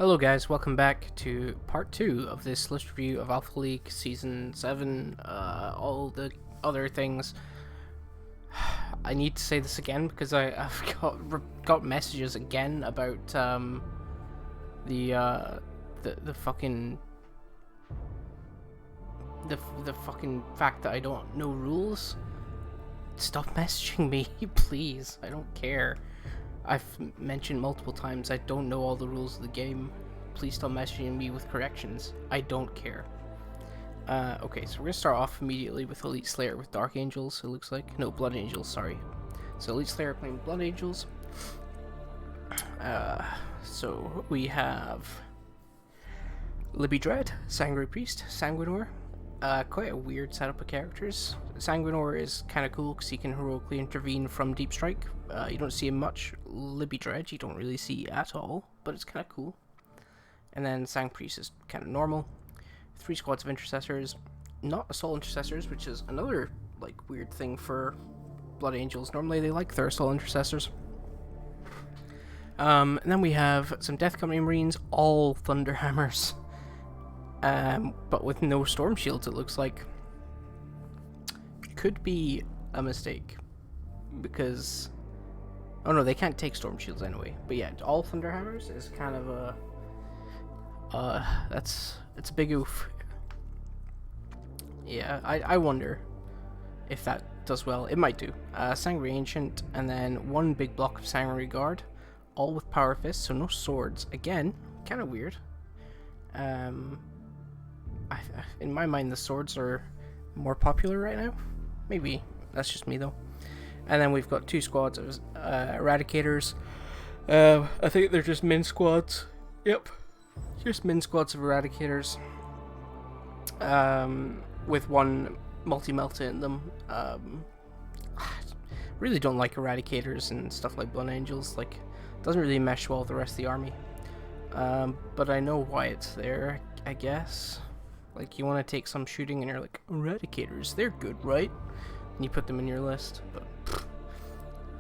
Hello guys, welcome back to part 2 of this list review of Alpha League Season 7, all the other things. I need to say this again because I've got messages again about the fucking the fucking fact that I don't know rules. Stop messaging me, please. I don't care. I've mentioned multiple times I don't know all the rules of the game. Please stop messaging me with corrections. I don't care. Okay, so we're going to start off immediately with Elite Slayer with Dark Angels, it looks like. No, Blood Angels, sorry. So Elite Slayer playing Blood Angels. So we have Libby Dread, Sanguinary Priest, Sanguinor. Quite a weird setup of characters. Sanguinor is kind of cool because he can heroically intervene from Deep Strike. You don't see him much. Libby Dread you don't really see at all, but it's kind of cool. And then Sang Priest is kind of normal. 3 squads of intercessors, not assault intercessors, which is another like weird thing for Blood Angels. Normally they like their assault intercessors. And then we have some Death Company Marines, all Thunderhammers. But with no storm shields, it looks like. Could be a mistake, because oh no, they can't take storm shields anyway. But yeah, all Thunderhammers is kind of a it's a big oof. Yeah, I wonder if that does well. It might do. Sanguinary Ancient, and then 1 big block of Sanguinary Guard, all with Power Fists, so no swords. Again, kind of weird. In my mind, the swords are more popular right now. Maybe that's just me though. And then we've got 2 squads of Eradicators. I think they're just min squads. Yep, just min squads of Eradicators. With 1 multi-melta in them. Really don't like Eradicators and stuff like Blood Angels. Like, doesn't really mesh well with the rest of the army. But I know why it's there, I guess. Like, you want to take some shooting and you're like, Eradicators, they're good, right? And you put them in your list, but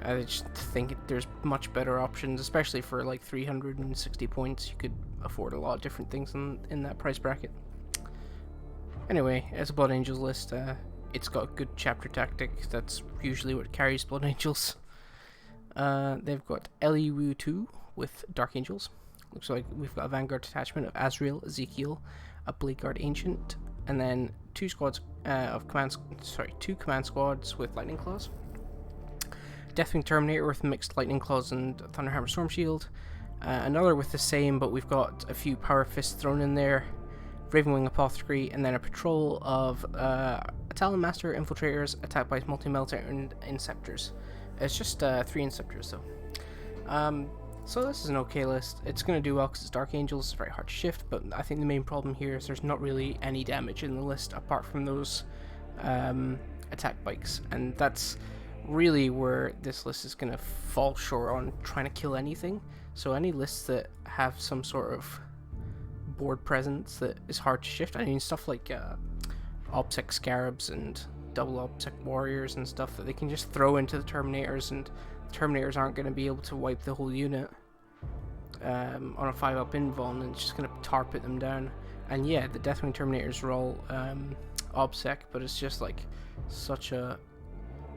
I just think there's much better options, especially for like 360 points. You could afford a lot of different things in that price bracket. Anyway, as a Blood Angels list, it's got good chapter tactic. That's usually what carries Blood Angels. They've got Eliwu 2 with Dark Angels. Looks like we've got a Vanguard detachment of Azrael, Ezekiel, a Blade Guard Ancient, and then 2 squads two command squads with Lightning Claws. Deathwing Terminator with mixed Lightning Claws and Thunderhammer Storm Shield. Another with the same, but we've got a few Power Fists thrown in there. Ravenwing Apothecary, and then a patrol of Talon Master Infiltrators attacked by multi-melta and Inceptors. It's just 3 Inceptors though. So this is an okay list. It's going to do well because it's Dark Angels. It's very hard to shift, but I think the main problem here is there's not really any damage in the list apart from those attack bikes, and that's really where this list is going to fall short on trying to kill anything. So any lists that have some sort of board presence that is hard to shift, I mean stuff like OBSEC Scarabs and double OBSEC Warriors and stuff that they can just throw into the Terminators, and the Terminators aren't going to be able to wipe the whole unit on a 5-up invuln, and it's just going to tar pit them down. And yeah, the Deathwing Terminators are all OBSEC, but it's just like such a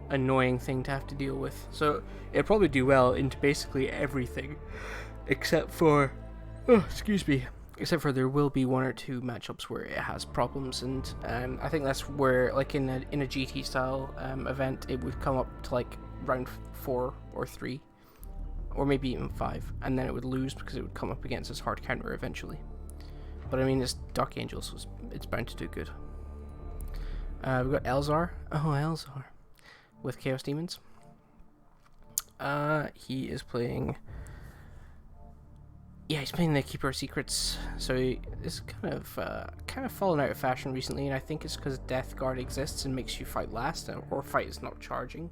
annoying thing to have to deal with. So it'll probably do well into basically everything, except for except for there will be 1 or 2 matchups where it has problems, and I think that's where, like in a GT style event, it would come up to like round 4 or 3, or maybe even 5, and then it would lose because it would come up against its hard counter eventually. But I mean, it's Dark Angels, so it's bound to do good. We've got Elzar. Oh, Elzar with Chaos Demons. He is playing. Yeah, he's playing the Keeper of Secrets, so it's kind of fallen out of fashion recently, and I think it's because Death Guard exists and makes you fight last, or fight is not charging,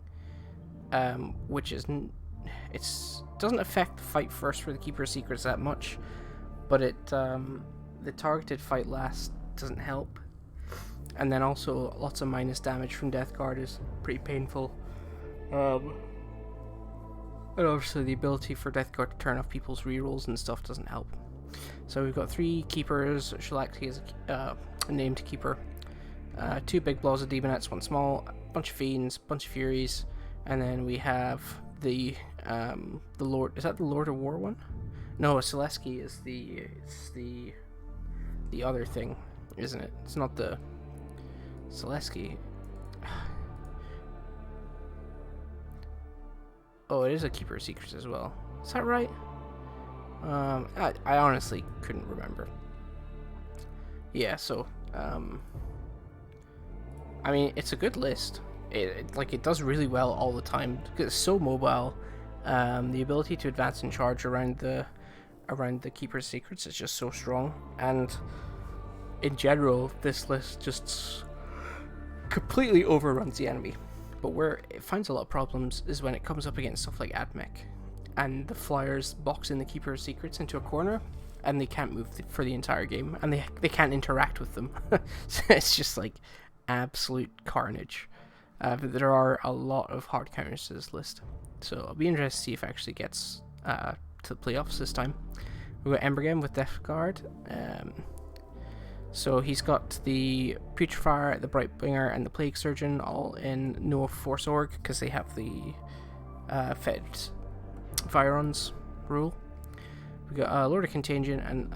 which doesn't affect the fight first for the Keeper of Secrets that much, but the targeted fight last doesn't help, and then also lots of minus damage from Death Guard is pretty painful. And obviously the ability for Death Guard to turn off people's rerolls and stuff doesn't help. So we've got 3 keepers. Shalaki is a named keeper. 2 big balls of demonettes, 1 small, a bunch of fiends, bunch of furies, and then we have the Lord. Is that the Lord of War one? No, Selesky is the other thing, isn't it? It's not the Selesky. Oh, it is a Keeper of Secrets as well. Is that right? I honestly couldn't remember. Yeah, so I mean, it's a good list. It does really well all the time. It's so mobile. The ability to advance and charge around the Keeper's Secrets is just so strong, and in general, this list just completely overruns the enemy. But where it finds a lot of problems is when it comes up against stuff like Admech, and the Flyers box in the Keeper's Secrets into a corner, and they can't move for the entire game, and they can't interact with them. So it's just like absolute carnage. But there are a lot of hard counters to this list, so I'll be interested to see if it actually gets to the playoffs this time. We've got Embergem with Death Guard. So he's got the Putrefier, the Brightbringer, and the Plague Surgeon all in no Force Org because they have the Fed Virons rule. We got Lord of Contagion and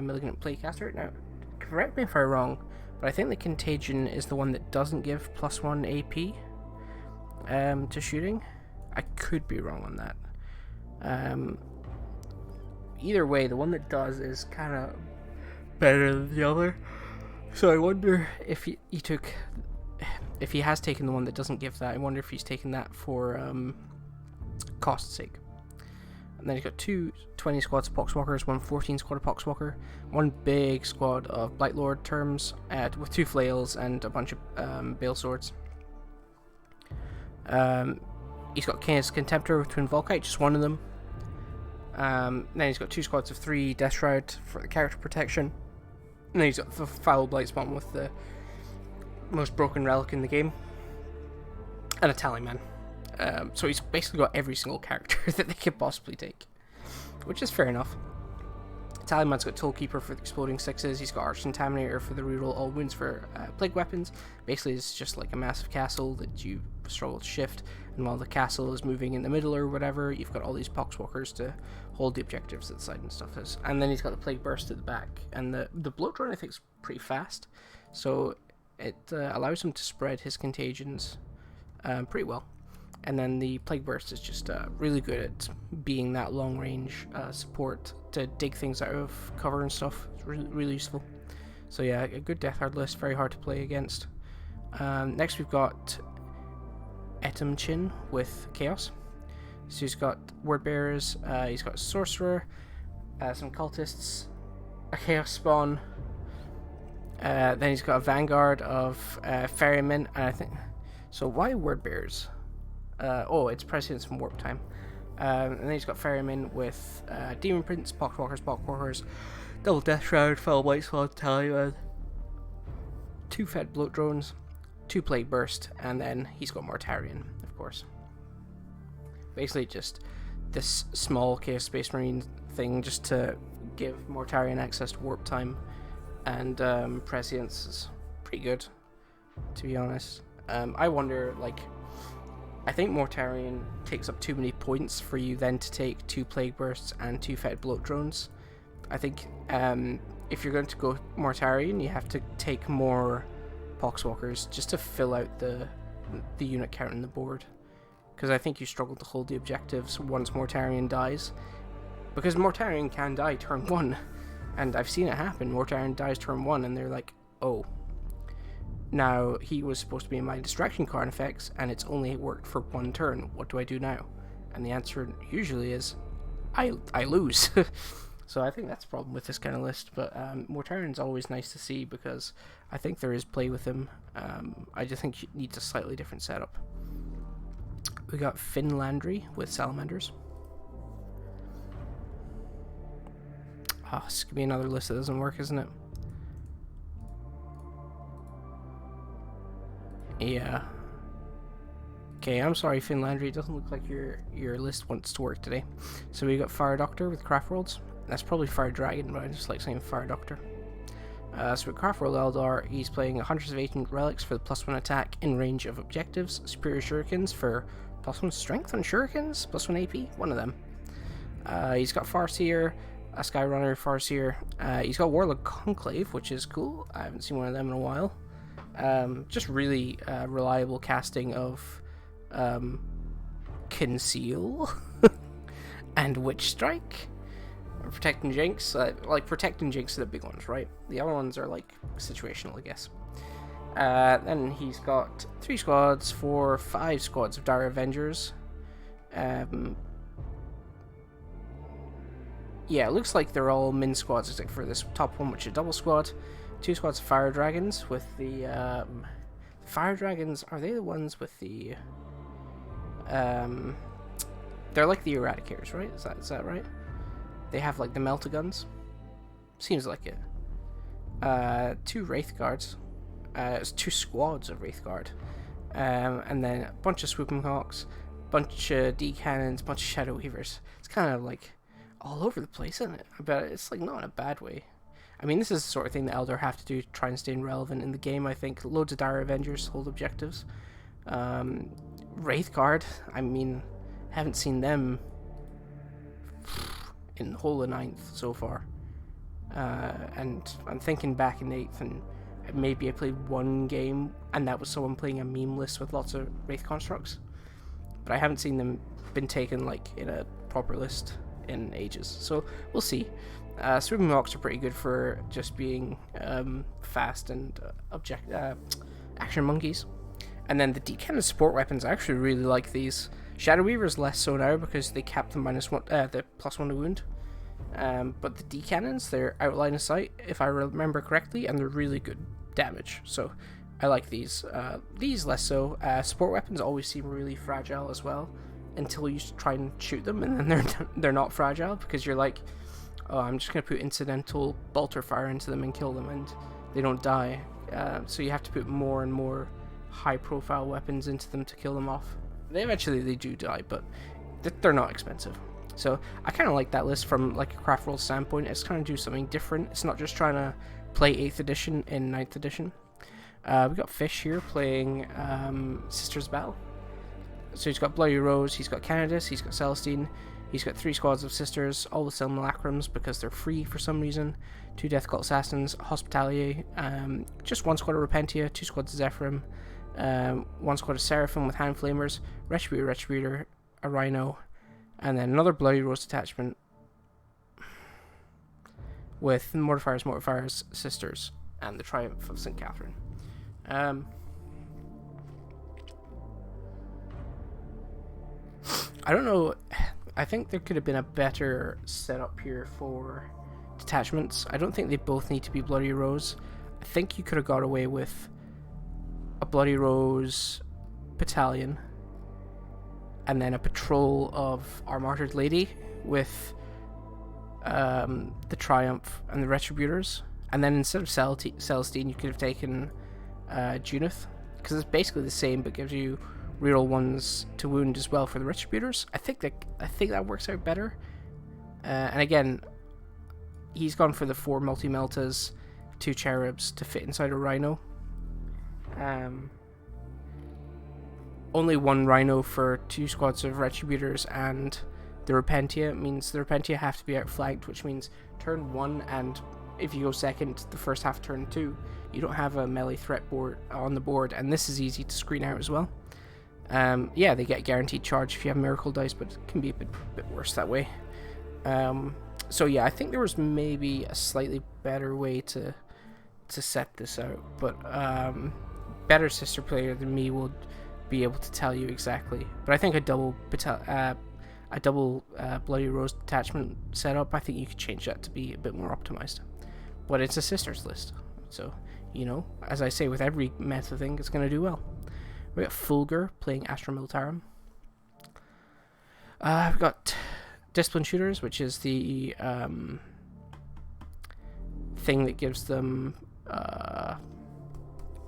Malignant Plaguecaster. Now, correct me if I'm wrong, but I think the Contagion is the one that doesn't give +1 AP to shooting. I could be wrong on that. Either way, the one that does is kind of better than the other. So I wonder if if he has taken the one that doesn't give that. I wonder if he's taken that for cost's sake. And then he's got 2 20 squads of Poxwalkers, 1 14 squad of Poxwalker, 1 big squad of Blightlord terms with 2 flails and a bunch of Bale Swords. He's got Chaos Contemptor with Twin Volkite, just 1 of them. Then he's got 2 squads of 3 Death Shroud for the character protection. And then he's got the Foul Blightspawn with the most broken relic in the game. And a Tallyman. So he's basically got every single character that they could possibly take, which is fair enough. Tallyman's got Tollkeeper for the exploding 6s. He's got Arch Contaminator for the reroll all wounds for plague weapons. Basically, it's just like a massive castle that you struggle to shift, and while the castle is moving in the middle or whatever, you've got all these Poxwalkers to hold the objectives at the side and stuff. And then he's got the Plague Burst at the back, and the Bloat Drone I think is pretty fast, so it allows him to spread his contagions pretty well. And then the Plague Burst is just really good at being that long range support to dig things out of cover and stuff. It's really, really useful. So yeah, a good Death Guard list, very hard to play against. Next we've got Etamchin with Chaos. So he's got Word Bearers, he's got Sorcerer, some Cultists, a Chaos Spawn, then he's got a Vanguard of Ferrymen, and I think... So why Word Bearers? Oh, it's Prescience from Warp Time. And then he's got Ferrymen with Demon Prince, Poxwalkers, Double Death Shroud, Foul Blightspawn, Tallyman, 2 Fed Bloat Drones, 2 Plague Burst, and then he's got Mortarion, of course. Basically just this small Chaos Space Marine thing just to give Mortarion access to Warp Time, and Prescience is pretty good, to be honest. I wonder, like... I think Mortarion takes up too many points for you then to take 2 Plague Bursts and 2 Fed Bloat Drones. I think if you're going to go Mortarion, you have to take more Poxwalkers just to fill out the unit count on the board. Because I think you struggle to hold the objectives once Mortarion dies. Because Mortarion can die turn 1. And I've seen it happen. Mortarion dies turn 1 and they're like, oh. Now, he was supposed to be in my distraction card effects, and it's only worked for 1 turn. What do I do now? And the answer usually is, I lose. So I think that's a problem with this kind of list, but Mortarion's always nice to see because I think there is play with him. I just think he needs a slightly different setup. We got Finn Landry with Salamanders. Oh, this could be another list that doesn't work, isn't it? Yeah. Okay, I'm sorry, Finn Landry. It doesn't look like your list wants to work today. So we got Fire Doctor with Craft Worlds. That's probably Fire Dragon, but I just like saying Fire Doctor. So with Craft World Eldar, he's playing Hunters of Ancient Relics for the +1 attack in range of objectives, Superior Shurikens for +1 strength on Shurikens, +1 AP, one of them. He's got Farseer, a Skyrunner Farseer. He's got Warlock Conclave, which is cool. I haven't seen one of them in a while. Just really reliable casting of Conceal and Witch Strike. Protect and Jinx. Like, Protect and Jinx are the big ones, right? The other ones are, like, situational, I guess. Then he's got 3 squads for 5 squads of Dire Avengers. Yeah, it looks like they're all min squads, except for this top one, which is double squad. 2 squads of Fire Dragons with the... Fire Dragons, are they the ones with the... they're like the Eradicators, right? Is that right? They have, like, the Meltaguns. Seems like it. 2 Wraith Guards. It's 2 squads of Wraith Guard. And then a bunch of Swooping Hawks, bunch of D-Cannons, bunch of Shadow Weavers. It's kind of, like, all over the place, isn't it? But it's, like, not in a bad way. I mean, this is the sort of thing the Eldar have to do to try and stay relevant in the game, I think. Loads of Dire Avengers hold objectives. Wraith Guard, I mean, haven't seen them in the whole of 9th so far. And I'm thinking back in 8th, and maybe I played one game, and that was someone playing a meme list with lots of Wraith constructs. But I haven't seen them been taken, like, in a proper list in ages. So, we'll see. Swooping Hawks are pretty good for just being fast and action monkeys. And then the D-Cannon support weapons, I actually really like these. Shadow Weavers less so now because they cap the the +1 to wound. But the D-Cannons, they're out line of sight, if I remember correctly, and they're really good damage. So I like these. These less so. Support weapons always seem really fragile as well, until you try and shoot them, and then they're not fragile because you're like, oh, I'm just gonna put incidental bolter fire into them and kill them, and they don't die. So you have to put more and more high-profile weapons into them to kill them off. They do die, but they're not expensive. So I kind of like that list from like a Craft World standpoint. It's kind of do something different. It's not just trying to play 8th edition in 9th edition. We got Fish here playing Sister's Battle. So he's got Bloody Rose, he's got Canadus, he's got Celestine, he's got 3 squads of Sisters, all with Simulacrums because they're free for some reason. 2 Death Cult Assassins, Hospitalier, just 1 squad of Repentia, 2 squads of Zephyrim, 1 squad of Seraphim with Hand Flamers, Retributor, a Rhino, and then another Bloody Rose detachment with Mortifiers, Sisters, and the Triumph of St. Catherine. I don't know, I think there could have been a better setup here for detachments. I don't think they both need to be Bloody Rose. I think you could have got away with a Bloody Rose battalion and then a patrol of our Martyred Lady with the Triumph and the Retributors, and then instead of Celestine you could have taken Junith, because it's basically the same but gives you reroll 1s to wound as well for the Retributors. I think that works out better. And again, he's gone for the 4 multi-meltas, 2 cherubs to fit inside a Rhino. Only 1 Rhino for 2 squads of Retributors, and the Repentia means the Repentia have to be outflanked, which means turn 1, and if you go second, the first half turn 2, you don't have a melee threat board on the board, and this is easy to screen out as well. Yeah, they get guaranteed charge if you have Miracle Dice, but it can be a bit worse that way. So yeah, I think there was maybe a slightly better way to set this out, but better sister player than me will be able to tell you exactly. But I think a double Bloody Rose detachment setup, I think you could change that to be a bit more optimized. But it's a sisters list, so you know, as I say with every meta thing, it's gonna do well. We got Fulgur playing Astra Militarum. We've got Discipline Shooters, which is the thing that gives them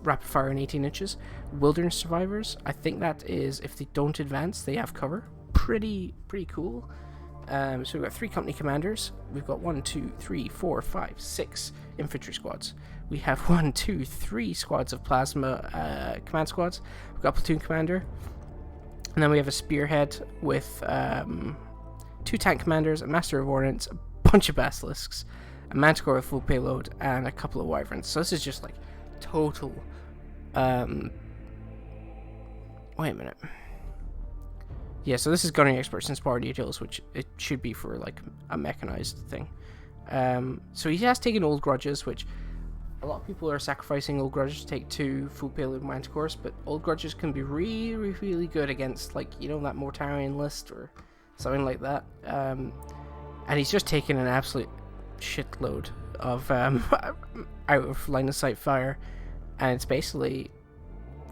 rapid fire in 18 inches. Wilderness Survivors, I think that is if they don't advance, they have cover. Pretty cool. So we've got 3 company commanders. We've got 1, 2, 3, 4, 5, 6 infantry squads. We have 1, 2, 3 squads of plasma command squads. We've got a platoon commander. And then we have a spearhead with 2 tank commanders, a master of ordnance, a bunch of basilisks, a manticore with full payload, and a couple of wyverns. So this is just like total... wait a minute. Yeah, so this is gunnery experts and spar details, which it should be for like a mechanized thing. So he has taken old grudges, which a lot of people are sacrificing old grudges to take 2 full payload manticores, but old grudges can be really, really good against, like, you know, that Mortarian list or something like that. And he's just taken an absolute shitload of out of line of sight fire, and it's basically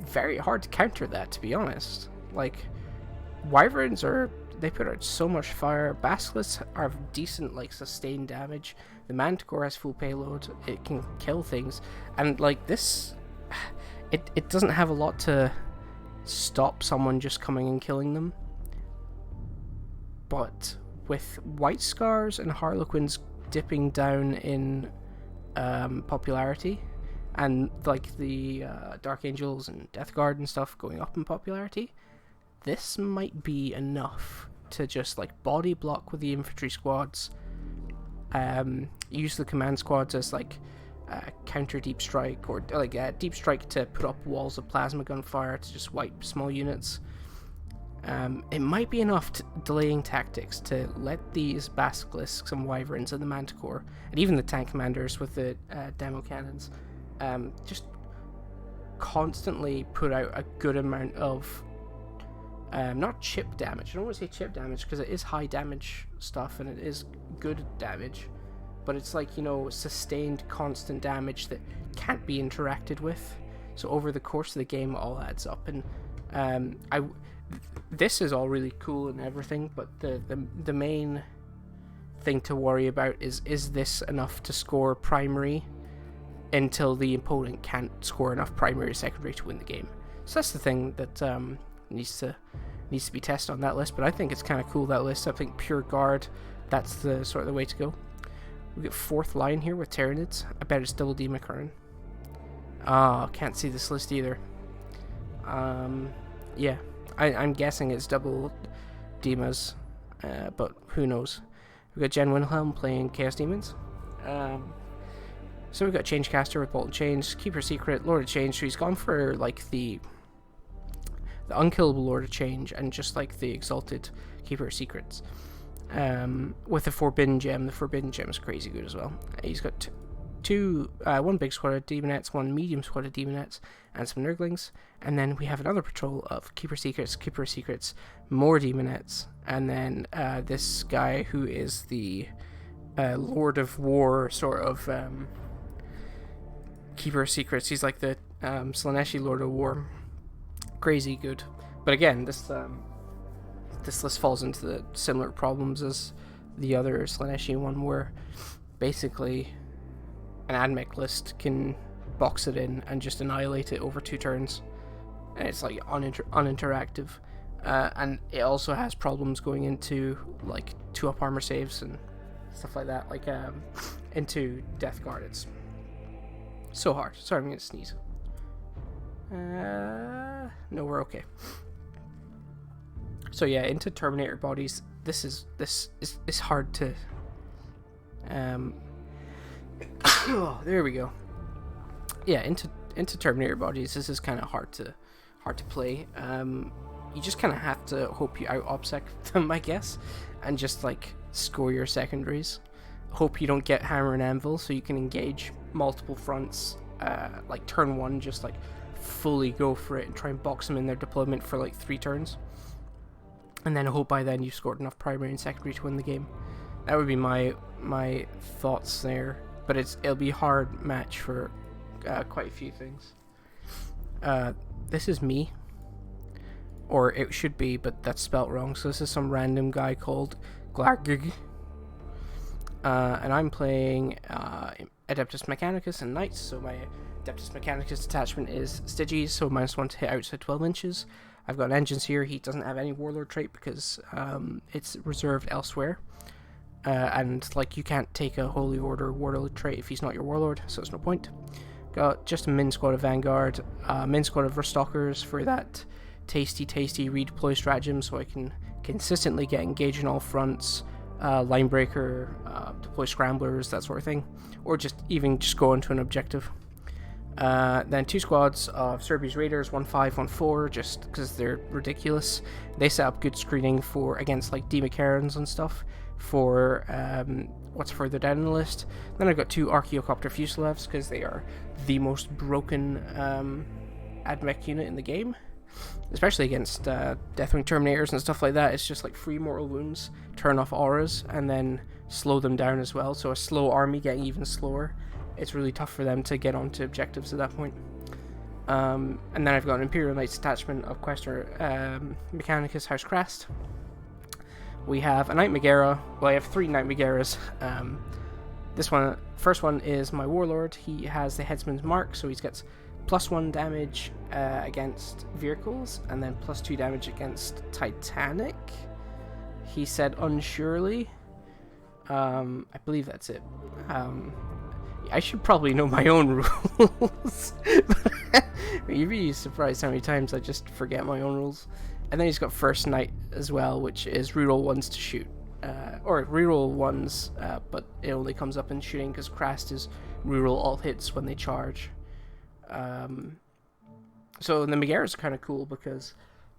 very hard to counter that, to be honest. Like, wyverns they put out so much fire. Basilisks are decent, like, sustained damage. The manticore has full payload. It can kill things, and like this, it doesn't have a lot to stop someone just coming and killing them. But with White Scars and Harlequins dipping down in popularity, and like the Dark Angels and Death Guard and stuff going up in popularity, this might be enough to just like body block with the infantry squads, use the command squads as like counter deep strike, or like deep strike to put up walls of plasma gunfire to just wipe small units. It might be enough delaying tactics to let these basilisks and wyverns and the manticore, and even the tank commanders with the demo cannons, just constantly put out a good amount of not chip damage. I don't want to say chip damage because it is high damage stuff and it is good damage, but it's like, you know, sustained constant damage that can't be interacted with. So over the course of the game, it all adds up. And this is all really cool and everything, but the main thing to worry about is this enough to score primary until the opponent can't score enough primary or secondary to win the game. So that's the thing that needs to be tested on that list. But I think it's kind of cool, that list. I think pure guard, that's the sort of the way to go. We get 4th line here with Tyranids. I bet it's double dimachaeron. Can't see this list either. Yeah, I'm guessing it's double Dimas, but who knows. We've got Jen Wilhelm playing Chaos Demons. So we've got Changecaster with Bolt and Change, Keeper Secret, Lord of Change. So he's gone for like the unkillable Lord of Change and just like the exalted Keeper Secrets. With the Forbidden Gem. The Forbidden Gem is crazy good as well. He's got one big squad of Demonettes, one medium squad of Demonettes, and some Nurglings. And then we have another patrol of Keeper Secrets, more Demonettes, and then this guy who is the Lord of War, sort of Keeper Secrets. He's like the Slaneshi Lord of War. Crazy good. But again, this list falls into the similar problems as the other Slaneshi one, where basically an AdMech list can box it in and just annihilate it over 2 turns, and it's like uninteractive, and it also has problems going into like 2-up armor saves and stuff like that, like into Death Guard. It's so hard. Sorry, I'm gonna sneeze. No, we're okay. So yeah, into Terminator bodies, this is hard to oh, there we go. Yeah, into Terminator bodies, this is kind of hard to play. You just kind of have to hope you out OPSEC them, I guess, and just like score your secondaries. Hope you don't get Hammer and Anvil, so you can engage multiple fronts. Like turn 1, just like fully go for it and try and box them in their deployment for like 3 turns, and then hope by then you've scored enough primary and secondary to win the game. That would be my thoughts there. But it'll be a hard match for quite a few things. This is me, or it should be, but that's spelt wrong. So this is some random guy called Glargig, and I'm playing Adeptus Mechanicus and Knights. So my Adeptus Mechanicus attachment is Styges, so -1 to hit outside 12 inches. I've got engines here. He doesn't have any warlord trait because it's reserved elsewhere. And like you can't take a holy order warlord trait if he's not your warlord, so there's no point. Got just a min squad of vanguard, min squad of verstalkers for that tasty redeploy stratagem, so I can consistently get engaged on all fronts, line breaker, deploy scramblers, that sort of thing, or just go into an objective. Then 2 squads of Serbia's Raiders, 1-5, 1-4, just because they're ridiculous. They set up good screening against like dimachaerons and stuff for what's further down the list. Then I've got 2 Archaeocopter Fuselevs because they are the most broken AdMech unit in the game, especially against Deathwing Terminators and stuff like that. It's just like free mortal wounds, turn off auras, and then slow them down as well. So a slow army getting even slower. It's really tough for them to get onto objectives at that point. And then I've got an Imperial Knights detachment of Quester Mechanicus House Crest. We have a Knight Megara. Well, I have 3 Knight Megaras. First one is my Warlord. He has the Headsman's Mark, so he gets +1 damage against vehicles, and then +2 damage against Titanic. He said unsurely. I believe that's it. I should probably know my own rules. You'd be surprised how many times I just forget my own rules. And then he's got First Knight as well, which is reroll 1s to shoot. Or reroll 1s, but it only comes up in shooting because Crast is reroll all hits when they charge. So the Megaras are kind of cool because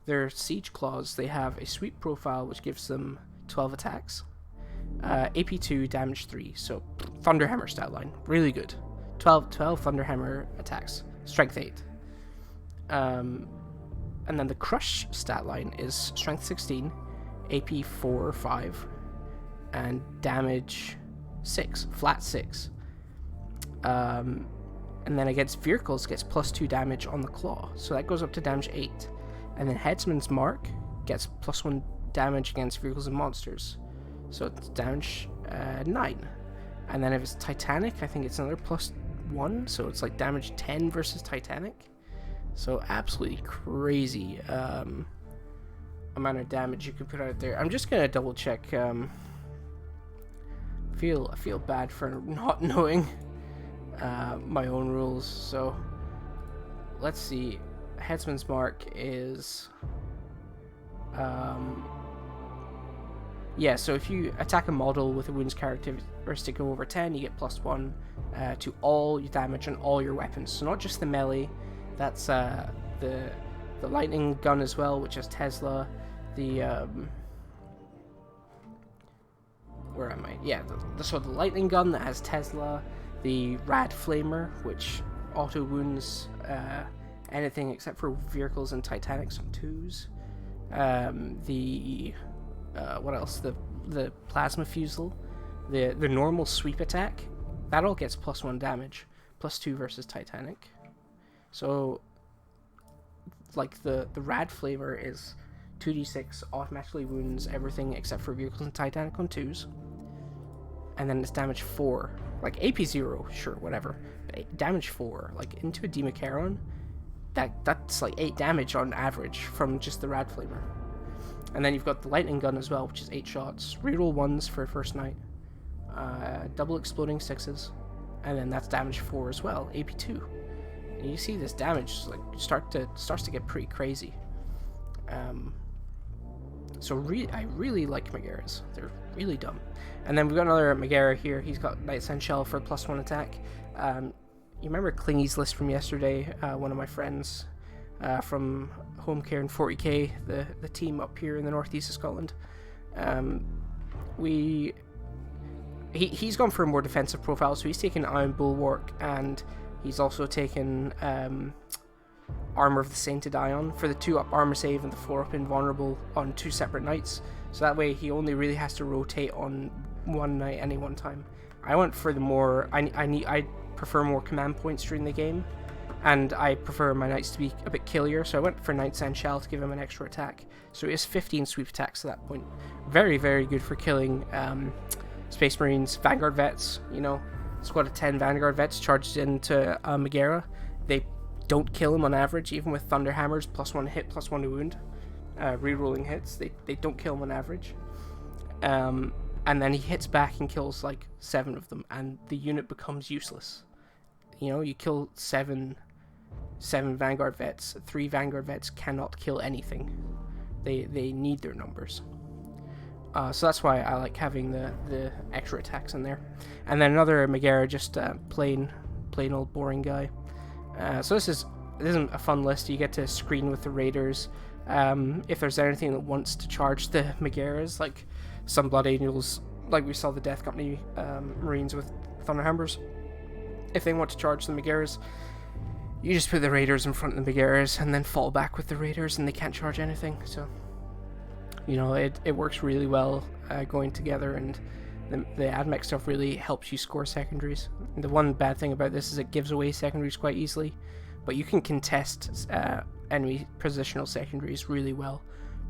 their Siege Claws, they have a sweep profile which gives them 12 attacks. AP2, damage 3, so Thunderhammer stat line, really good. 12 Thunderhammer attacks, strength 8. And then the Crush stat line is strength 16, AP 4 or 5, and damage 6, flat 6. And then against vehicles gets +2 damage on the claw, so that goes up to damage 8. And then Headsman's Mark gets +1 damage against vehicles and monsters, so it's damage 9. And then if it's Titanic, I think it's another +1, so it's like damage 10 versus Titanic. So absolutely crazy amount of damage you can put out there. I'm just gonna double check. I feel bad for not knowing my own rules. So let's see. Headsman's Mark is yeah, so if you attack a model with a wounds characteristic of over 10, you get +1 to all your damage on all your weapons. So not just the melee. That's the lightning gun as well, which has Tesla. The where am I? Yeah, the lightning gun that has Tesla. The Rad Flamer, which auto wounds anything except for vehicles and Titanics on 2s. What else? The Plasma Fusel. The normal sweep attack. That all gets +1 damage, +2 versus Titanic. So, like, the Rad Flavor is 2d6, automatically wounds everything except for vehicles and Titanic on 2s. And then it's damage 4. Like, AP 0, sure, whatever. But damage 4, like, into a dimachaeron, that's like 8 damage on average from just the Rad Flavor. And then you've got the Lightning Gun as well, which is 8 shots. Reroll 1s for First Knight. Double exploding 6s. And then that's damage 4 as well, AP2. And you see this damage like starts to get pretty crazy. So I really like Megaras. They're really dumb. And then we've got another Megara here. He's got Knight's Endshell for +1 attack. You remember Clingy's list from yesterday? One of my friends from Home Care and 40k, the team up here in the northeast of Scotland. He's gone for a more defensive profile, so he's taken Iron Bulwark, and he's also taken Armor of the Sainted Ion for the 2-up armor save and the 4-up invulnerable on 2 separate nights. So that way he only really has to rotate on one night any one time. I went for the more I prefer more command points during the game, and I prefer my knights to be a bit killier, so I went for Knight's Endshell to give him an extra attack. So he has 15 sweep attacks at that point. Very, very good for killing Space Marines, Vanguard Vets, you know, squad of 10 Vanguard Vets charged into Megara. They don't kill him on average, even with Thunder Hammers, +1 hit, +1 wound, rerolling hits. They don't kill him on average. And then he hits back and kills like 7 of them, and the unit becomes useless. You know, you kill 7 Vanguard vets. 3 Vanguard vets cannot kill anything. They need their numbers. So that's why I like having the extra attacks in there. And then another Megara, just plain old boring guy. So this isn't a fun list. You get to screen with the raiders. If there's anything that wants to charge the Megaras, like some Blood Angels, like we saw the Death Company Marines with Thunderhammers. If they want to charge the Megaras, you just put the raiders in front of the Megaras and then fall back with the raiders, and they can't charge anything. So, you know, it works really well going together, and the AdMech stuff really helps you score secondaries. And the one bad thing about this is it gives away secondaries quite easily, but you can contest enemy positional secondaries really well,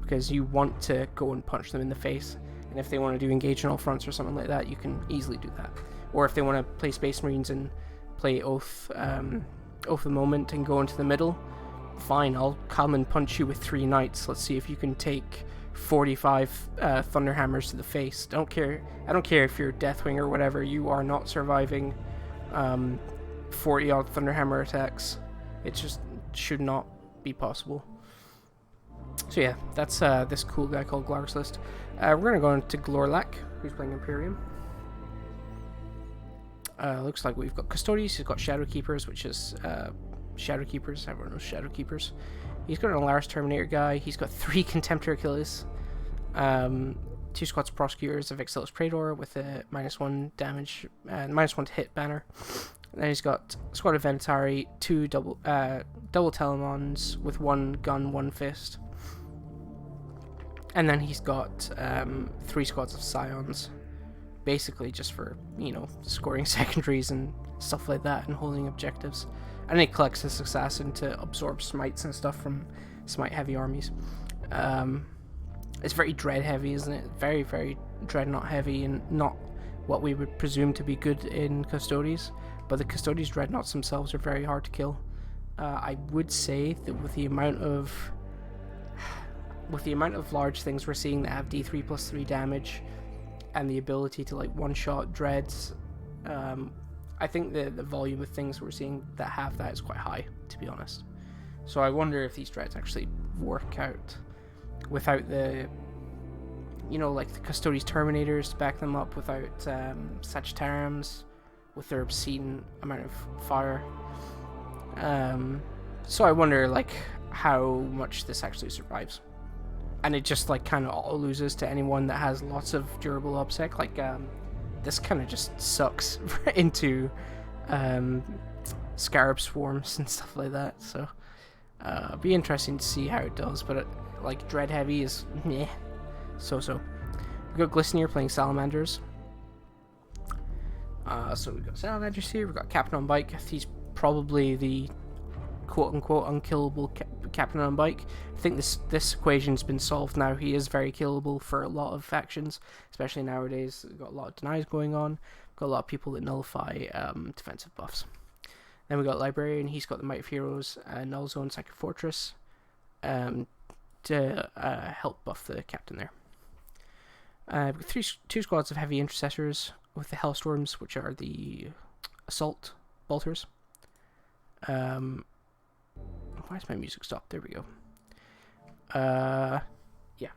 because you want to go and punch them in the face, and if they want to do engage on all fronts or something like that, you can easily do that. Or if they want to play Space Marines and play Oath the Moment and go into the middle, fine, I'll come and punch you with 3 Knights. Let's see if you can take 45 Thunderhammers to the face. I don't care if you're Deathwing or whatever, you are not surviving 40 odd Thunderhammer attacks. It just should not be possible. So yeah, that's this cool guy called Glarg's list. We're going to go into Glorlak, who's playing Imperium. Looks like we've got Custodies, he's got Shadow Keepers, which is Shadow Keepers, everyone knows Shadow Keepers. He's got an Alaris Terminator guy, he's got 3 Contemptor Achilles, 2 squads of Prosecutors of Exilis Praetor with a -1 damage, -1 to hit banner. And then he's got a squad of Venatari, 2 double Telemons with 1 gun, 1 fist. And then he's got 3 squads of Scions, basically just for, you know, scoring secondaries and stuff like that and holding objectives. And he collects his assassin to absorb smites and stuff from smite heavy armies. It's very dread heavy, isn't it? Very, very dreadnought heavy, and not what we would presume to be good in Custodies. But the Custodies dreadnoughts themselves are very hard to kill. I would say that with the amount of large things we're seeing that have D3+3 damage and the ability to like one-shot dreads, I think the volume of things we're seeing that have that is quite high, to be honest. So I wonder if these dreads actually work out without the, you know, like the Custodies Terminators to back them up, without Sagittariums with their obscene amount of fire. So I wonder like how much this actually survives. And it just like kind of auto loses to anyone that has lots of durable obsec. Like this kind of just sucks into Scarab Swarms and stuff like that. So it'll be interesting to see how it does. But like Dread Heavy is meh, so. We've got Glistener playing Salamanders. So we've got Salamanders here. We've got Captain on Bike. He's probably the quote-unquote unkillable Captain on Bike. I think this equation's been solved now. He is very killable for a lot of factions, especially nowadays. We've got a lot of denies going on. We've got a lot of people that nullify defensive buffs. Then we got Librarian. He's got the Might of Heroes, Null Zone, Psychic Fortress, to help buff the captain there. We've got 2 squads of Heavy Intercessors with the Hellstorms, which are the Assault Bolters. Why is my music stopped? There we go. Yeah.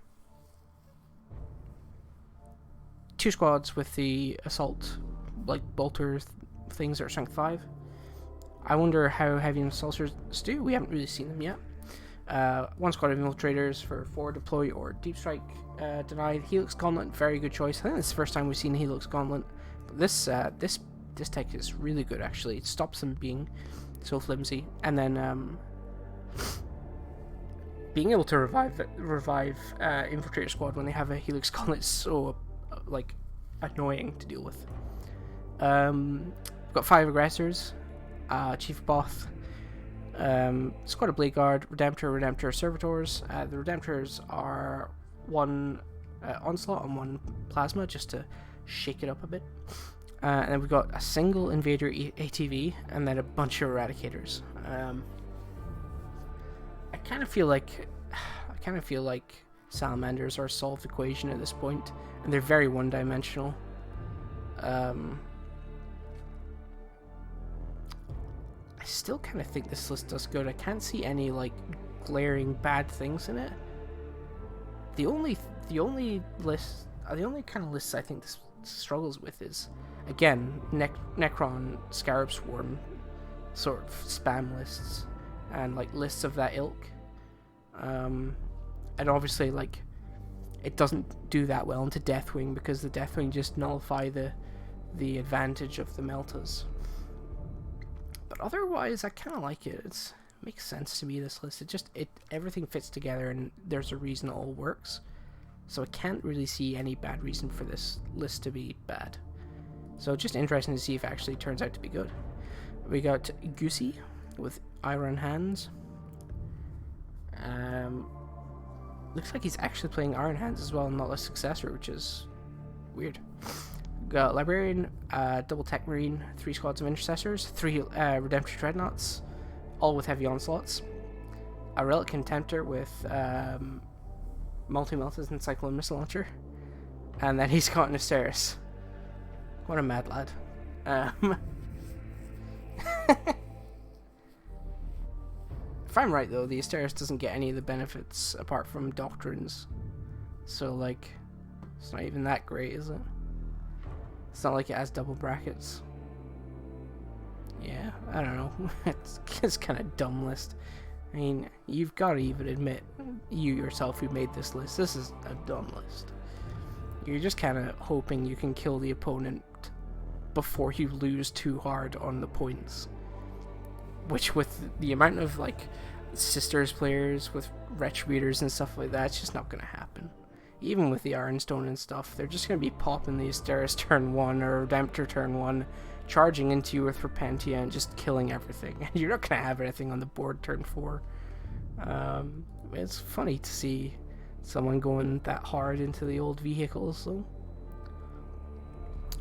2 squads with the Assault, like, Bolter things that are strength 5. I wonder how Heavy Assaulters do. We haven't really seen them yet. 1 squad of Infiltrators for forward deploy or deep strike denied. Helix Gauntlet, very good choice. I think it's the first time we've seen Helix Gauntlet. But this tech is really good, actually. It stops them being so flimsy. And then being able to revive Infiltrator Squad when they have a Helix Gauntlet is so like annoying to deal with. We've got 5 Aggressors, Chief Both, Squad of Blade Guard, Redemptor, Servitors. The Redemptors are 1 Onslaught and 1 Plasma, just to shake it up a bit. And then we've got a single Invader ATV, and then a bunch of Eradicators. I kind of feel like salamanders are a solved equation at this point, and they're very one-dimensional. I still kind of think this list does good. I can't see any like glaring bad things in it. The only kind of lists I think this struggles with is, again, Necron Scarab Swarm sort of spam lists and like lists of that ilk. And obviously, like, it doesn't do that well into Deathwing because the Deathwing just nullify the advantage of the Meltas. But otherwise, I kind of like it. It makes sense to me, this list. Everything fits together, and there's a reason it all works. So I can't really see any bad reason for this list to be bad. So just interesting to see if it actually turns out to be good. We got Goosey with Iron Hands. Looks like he's actually playing Iron Hands as well, and not a successor, which is weird. Got Librarian, double Tech Marine, 3 squads of Intercessors, 3 Redemptor Dreadnoughts, all with heavy onslaughts. A Relic Contemptor with multi-meltas and Cyclone Missile Launcher. And then he's got an Asteris. What a mad lad. If I'm right, though, the Asteris doesn't get any of the benefits apart from Doctrines. So, like, it's not even that great, is it? It's not like it has double brackets. Yeah, I don't know. It's kind of dumb list. I mean, you've got to even admit, you yourself who made this list, this is a dumb list. You're just kind of hoping you can kill the opponent before you lose too hard on the points. Which, with the amount of, like, Sisters players with Retributors and stuff like that, it's just not going to happen. Even with the Ironstone and stuff, they're just going to be popping the Asteris turn 1 or Redemptor turn 1, charging into you with Repentia and just killing everything. And you're not going to have anything on the board turn 4. It's funny to see someone going that hard into the old vehicles, though.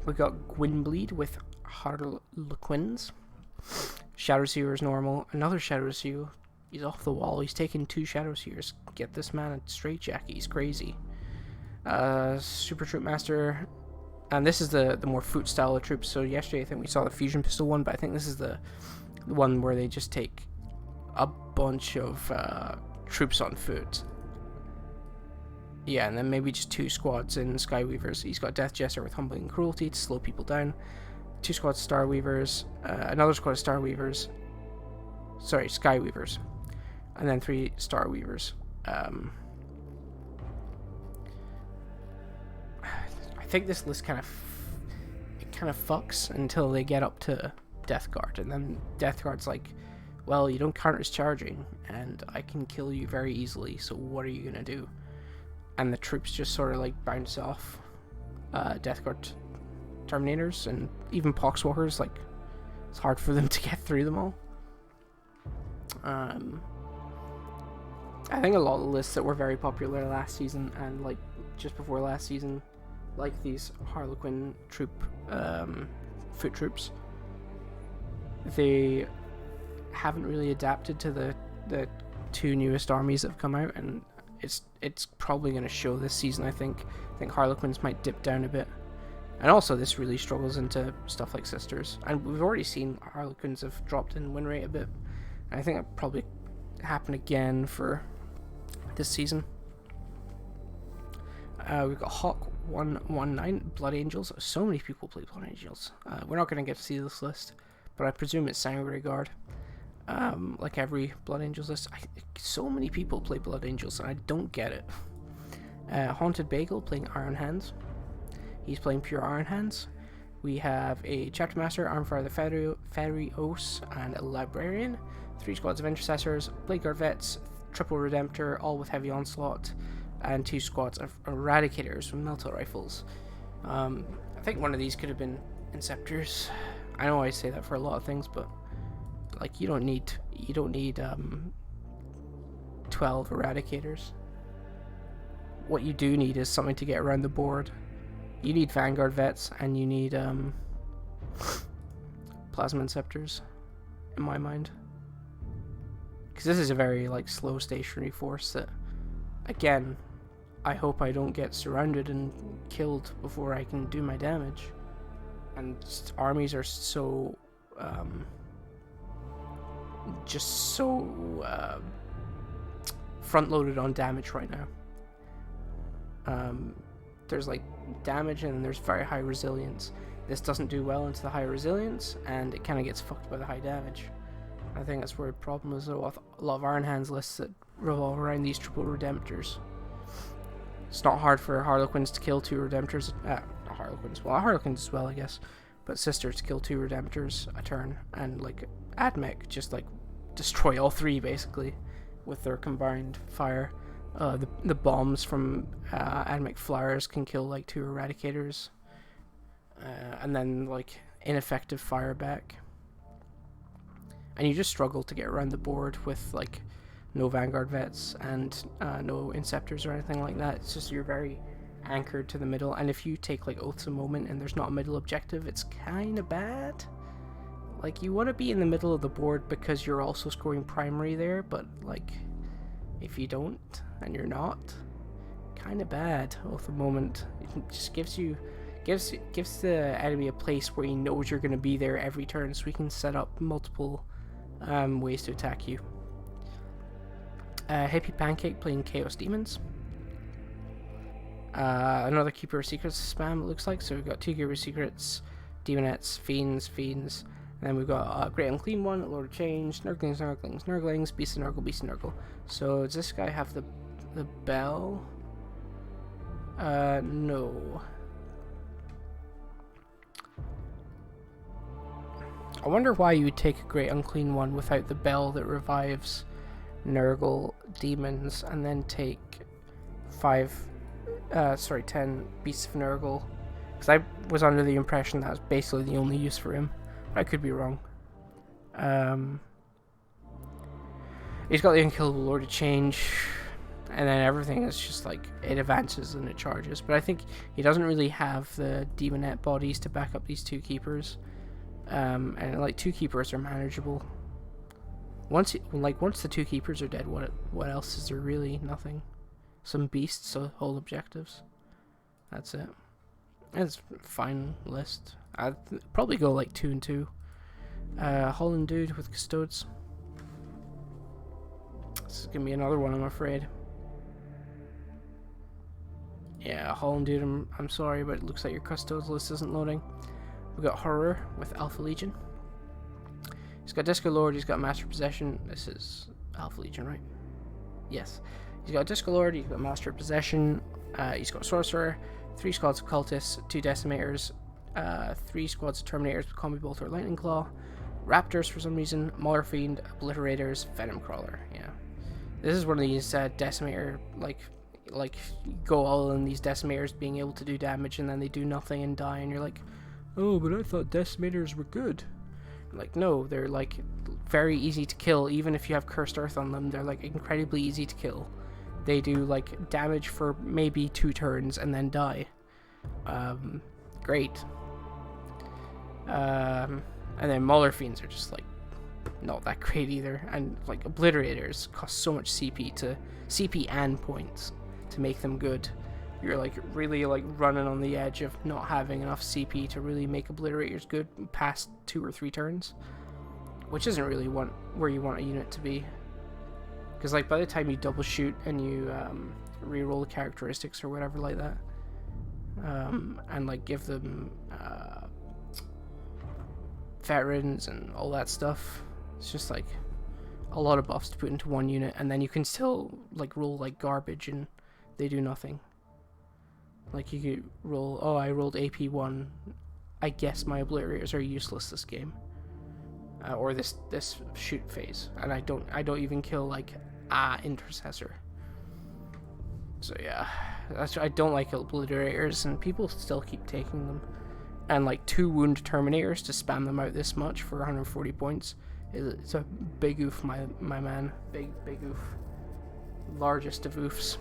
We got Gwynbleed with Harlequins. Shadow Seer is normal. Another Shadow Seer. He's off the wall. He's taking 2 Shadow Seers. Get this man a straitjacket. He's crazy. Super Troop Master. And this is the more foot style of troops. So yesterday I think we saw the Fusion Pistol one, but I think this is the one where they just take a bunch of troops on foot. Yeah, and then maybe just 2 squads in Skyweavers. He's got Death Jester with Humbling Cruelty to slow people down. 2 squads of Starweavers. Another squad of Starweavers. Sorry, Skyweavers. And then 3 Starweavers. I think this list kind of fucks until they get up to Death Guard, and then Death Guard's like, well, you don't count as charging, and I can kill you very easily, so what are you gonna do? And the troops just sort of like bounce off Death Guard Terminators, and even Poxwalkers, like, it's hard for them to get through them all. I think a lot of the lists that were very popular last season and like just before last season, like these Harlequin troop foot troops, they haven't really adapted to the 2 newest armies that have come out, and it's probably going to show this season. I think Harlequins might dip down a bit, and also this really struggles into stuff like Sisters, and we've already seen Harlequins have dropped in win rate a bit. I think that'll probably happen again for this season. We've got Hawk 119, Blood Angels. So many people play Blood Angels. We're not going to get to see this list, but I presume it's Sanguinary Guard. Like every Blood Angels list. So many people play Blood Angels, and I don't get it. Haunted Bagel playing Iron Hands. He's playing pure Iron Hands. We have a Chapter Master, Armfire the Ferios, and a Librarian. 3 squads of Intercessors, Blade Guard Vets, triple Redemptor, all with heavy onslaught, and 2 squads of Eradicators with Melta Rifles. I think one of these could have been Inceptors. I know I say that for a lot of things, but like you don't need 12 Eradicators. What you do need is something to get around the board. You need Vanguard Vets, and you need Plasma Inceptors, in my mind. Because this is a very like slow stationary force that, again, I hope I don't get surrounded and killed before I can do my damage. And armies are so just so front loaded on damage right now. There's like damage and there's very high resilience. This doesn't do well into the high resilience, and it kind of gets fucked by the high damage. I think that's where the problem is with a lot of Iron Hands lists that revolve around these triple Redemptors. It's not hard for Harlequins to kill 2 Redemptors. Not Harlequins. Well, Harlequins as well, I guess. But Sisters to kill 2 Redemptors a turn, and like Admech just like destroy all 3 basically with their combined fire. The bombs from Admech Flowers can kill like 2 Eradicators, and then like ineffective fire back. And you just struggle to get around the board with like no Vanguard Vets and no Inceptors or anything like that. It's just you're very anchored to the middle, and if you take like Oaths a Moment and there's not a middle objective, it's kind of bad. Like, you want to be in the middle of the board because you're also scoring primary there, but like if you don't and you're not, kind of bad. Oath a Moment, it just gives the enemy a place where he knows you're going to be there every turn, so he can set up multiple ways to attack you. Hippie Pancake playing Chaos Demons. Another Keeper of Secrets spam, it looks like. So we've got 2 Keeper of Secrets, Demonettes, Fiends, and then we've got Great Unclean One, Lord of Change, Nurglings, Beast of Nurgle. So does this guy have the bell? No. I wonder why you would take a Great Unclean One without the bell that revives Nurgle demons, and then take 10 Beasts of Nurgle, because I was under the impression that was basically the only use for him. I could be wrong. He's got the Unkillable Lord of Change, and then everything is just like, it advances and it charges. But I think he doesn't really have the Demonette bodies to back up these 2 Keepers. And like 2 Keepers are manageable. Once the 2 Keepers are dead, what else is there really? Nothing. Some Beasts, so hold objectives. That's it. It's a fine list. I'd probably go like 2 and 2. Holland Dude with Custodes. This is gonna be another one, I'm afraid. Yeah, Holland Dude, I'm sorry, but it looks like your Custodes list isn't loading. We've got Horror with Alpha Legion. He's got Disco Lord, he's got Master Possession. This is Alpha Legion, right? Yes. He's got Disco Lord, he's got Master Possession, he's got Sorcerer, 3 squads of Cultists, 2 Decimators, 3 squads of Terminators with Combi Bolt or Lightning Claw, Raptors for some reason, Mauler Fiend, Obliterators, Venom Crawler. Yeah. This is one of these Decimator, like go all in these Decimators being able to do damage and then they do nothing and die, and you're like, oh, but I thought Decimators were good. Like, no, they're like very easy to kill. Even if you have Cursed Earth on them, they're like incredibly easy to kill. They do like damage for maybe 2 turns and then die. Great. And then Mauler Fiends are just like not that great either. And like Obliterators cost so much CP and points to make them good. You're like really like running on the edge of not having enough CP to really make Obliterators good past 2 or 3 turns, which isn't really where you want a unit to be. Because like by the time you double shoot and you reroll the characteristics or whatever like that, and like give them veterans and all that stuff, it's just like a lot of buffs to put into one unit, and then you can still like roll like garbage and they do nothing. Like you could roll, oh, I rolled AP1, I guess my Obliterators are useless this game, or this shoot phase, and I don't even kill like Intercessor. So yeah, I don't like Obliterators, and people still keep taking them. And like 2 Wound Terminators to spam them out this much for 140 points, it's a big oof, my man, big oof, largest of oofs.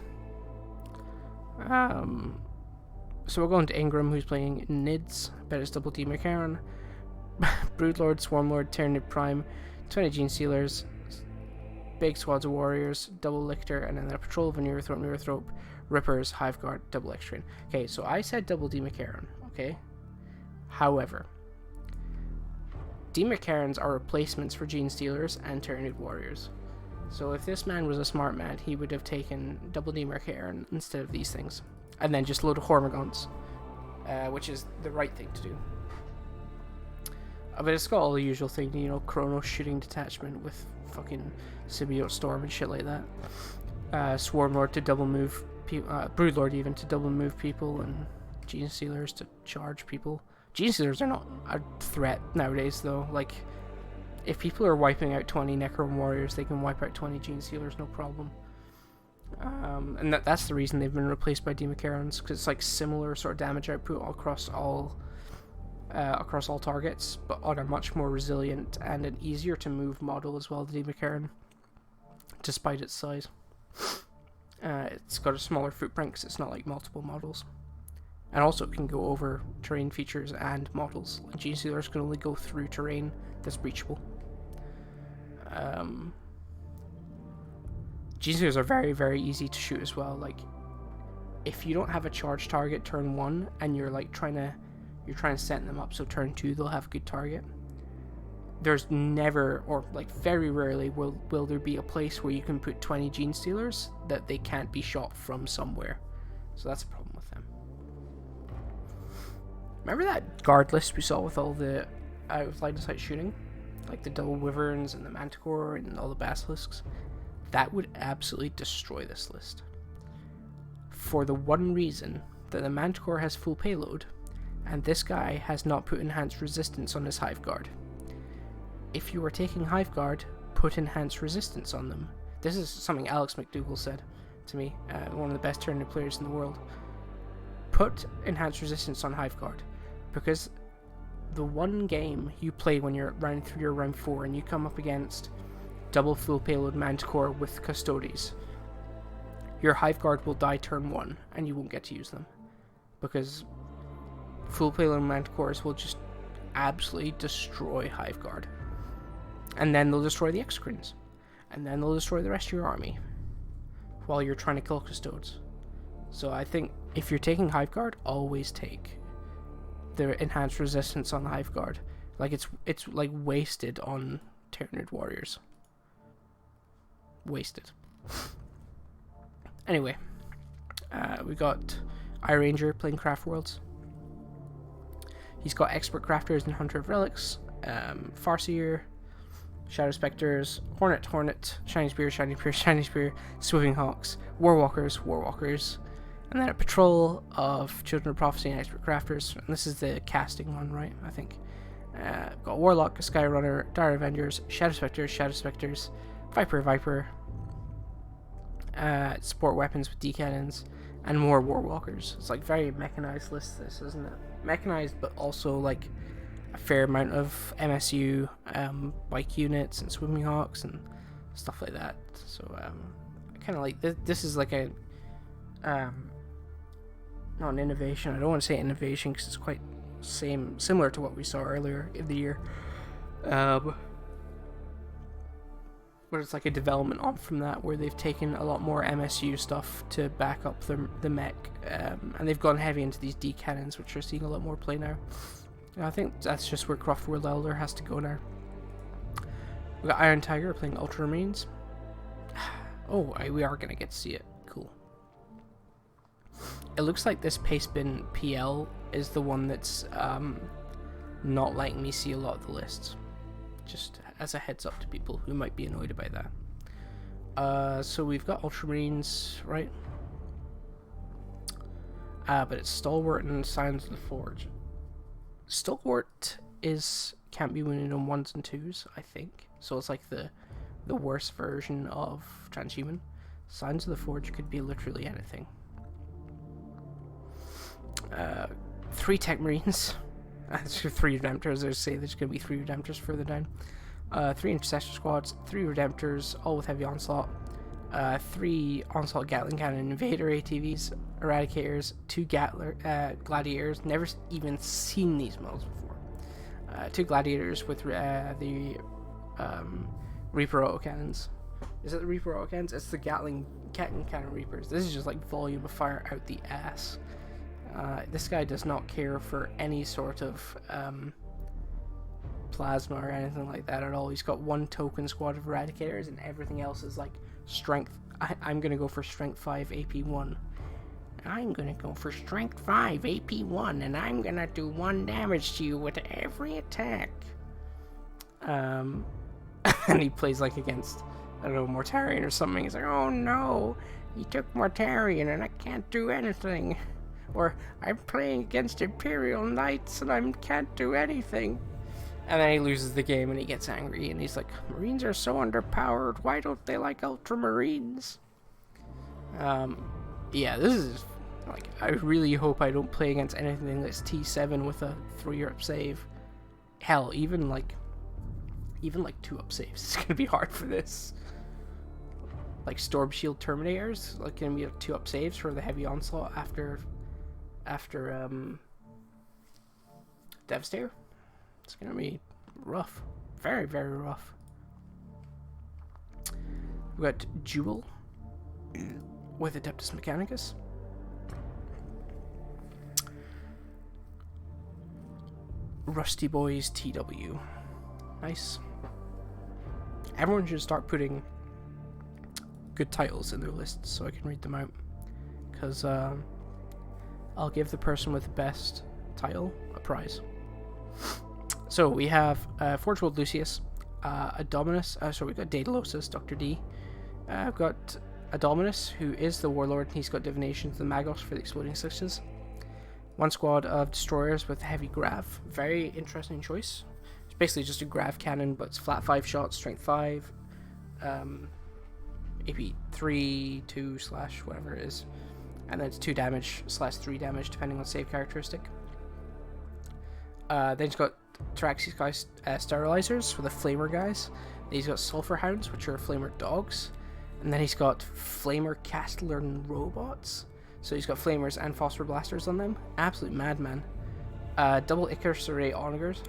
So we're going to Ingram, who's playing Nids, Bettis Double Dimachaeron, Broodlord, Swarmlord, Tyranid Prime, 20 Gene Sealers, big squads of warriors, double lictor, and then a patrol of a neurothrope, rippers, hive guard, double extrain. Okay, so I said double dimachaeron, okay? However, dimachaerons are replacements for gene stealers and Tyranid warriors. So if this man was a smart man, he would have taken double dimachaeron instead of these things. And then just load of hormigons, which is the right thing to do. But it's got all the usual thing, you know, Chronos shooting detachment with fucking symbiote storm and shit like that. Swarm Lord to double move people, Broodlord even to double move people, and Gene Stealers to charge people. Gene Stealers are not a threat nowadays though. Like, if people are wiping out 20 Necron Warriors, they can wipe out 20 Gene Stealers, no problem. And that's the reason they've been replaced by dimachaerons, because it's like similar sort of damage output across all targets, but on a much more resilient and an easier to move model as well, the dimachaeron, despite its size. It's got a smaller footprint because it's not like multiple models, and also it can go over terrain features and models. Like Gene Stealers can only go through terrain that's breachable. Gene Stealers are very, very easy to shoot as well. Like, if you don't have a charge target turn 1 and you're like trying to set them up so turn 2 they'll have a good target, there's never, or like very rarely, will there be a place where you can put 20 Gene Stealers that they can't be shot from somewhere. So that's a problem with them. Remember that guard list we saw with all the out of line of sight shooting? Like the double wyverns and the manticore and all the basilisks? That would absolutely destroy this list. For the one reason that the manticore has full payload, and this guy has not put enhanced resistance on his hive guard. If you are taking hive guard, put enhanced resistance on them. This is something Alex McDougall said to me, one of the best Tyranid players in the world. Put enhanced resistance on hive guard, because the one game you play when you're round 3 or round 4 and you come up against double full payload manticore with custodes, your hive guard will die turn 1 and you won't get to use them, because full payload manticores will just absolutely destroy hive guard, and then they'll destroy the exocrines, and then they'll destroy the rest of your army while you're trying to kill custodes. So I think if you're taking hive guard, always take the enhanced resistance on the hive guard. Like, it's like wasted on Tyranid warriors. Wasted. Anyway, we got iRanger playing Craft Worlds. He's got Expert Crafters and Hunter of Relics, Farseer, Shadow Spectres, Hornet, Shiny Spear, Swooping Hawks, Warwalkers, and then a patrol of Children of Prophecy and Expert Crafters. And this is the casting one, right? I think. Got Warlock, Skyrunner, Dire Avengers, Shadow Spectres, Viper, support weapons with D-cannons, and more Warwalkers. It's like very mechanized list, this, isn't it? Mechanized, but also like a fair amount of MSU, bike units and Swimming Hawks and stuff like that. So I kind of like this is like a not an innovation. I don't want to say innovation because it's quite similar to what we saw earlier in the year. But it's like a development on from that, where they've taken a lot more MSU stuff to back up the mech, and they've gone heavy into these D cannons, which are seeing a lot more play now. And I think that's just where Craftworld Elder has to go now. We got Iron Tiger playing Ultramarines. Oh, we are gonna get to see it. Cool. It looks like this Pastebin PL is the one that's not letting me see a lot of the lists. Just as a heads up to people who might be annoyed about that. So we've got Ultramarines, right? But it's Stalwart and Signs of the Forge. Stalwart can't be wounded on 1s and 2s, I think. So it's like the worst version of Transhuman. Signs of the Forge could be literally anything. 3 Tech Marines. 3 Redemptors. I say there's going to be 3 Redemptors further down. 3 Intercessor Squads, 3 Redemptors, all with heavy onslaught. 3 Onslaught Gatling Cannon Invader ATVs, Eradicators, 2 Gladiators. Never even seen these models before. 2 Gladiators with the Reaper autocannons. Is it the Reaper Autocans? It's the Gatling Cannon Reapers. This is just like volume of fire out the ass. This guy does not care for any sort of plasma or anything like that at all. He's got one token squad of Eradicators, and everything else is like strength. I'm gonna go for strength 5 AP1. I'm gonna go for strength 5 AP1, and I'm gonna do 1 damage to you with every attack. And he plays like against, I don't know, Mortarion or something. He's like, oh no, he took Mortarion and I can't do anything. Or, I'm playing against Imperial Knights and I can't do anything. And then he loses the game and he gets angry and he's like, Marines are so underpowered, why don't they like Ultramarines? Yeah, this is, like, I really hope I don't play against anything that's T7 with a 3-up save. Hell, even like 2-up saves. It's gonna be hard for this. Like Storm Shield Terminators, like gonna be 2-up saves for the heavy onslaught after Devastator. It's gonna be rough, very very rough. We got Jewel with Adeptus Mechanicus. Rusty Boys TW. Nice. Everyone should start putting good titles in their lists so I can read them out. Because I'll give the person with the best title a prize. So we have Forge World Lucius, Adominus, we got Daedalosus, Dr. D. I've got Adominus, who is the Warlord, and he's got Divination to the Magos for the Exploding Sixes. 1 squad of Destroyers with Heavy Grav. Very interesting choice. It's basically just a Grav cannon, but it's flat 5 shots, strength 5, AP3, 2 / whatever it is. And then it's 2 damage / 3 damage, depending on save characteristic. Then he's got Tyraxis guys, Sterilizers for the Flamer guys. Then he's got Sulfur Hounds, which are Flamer dogs. And then he's got Flamer Castellan robots. So he's got Flamers and Phosphor Blasters on them. Absolute madman. Double Icarus Array Onagers.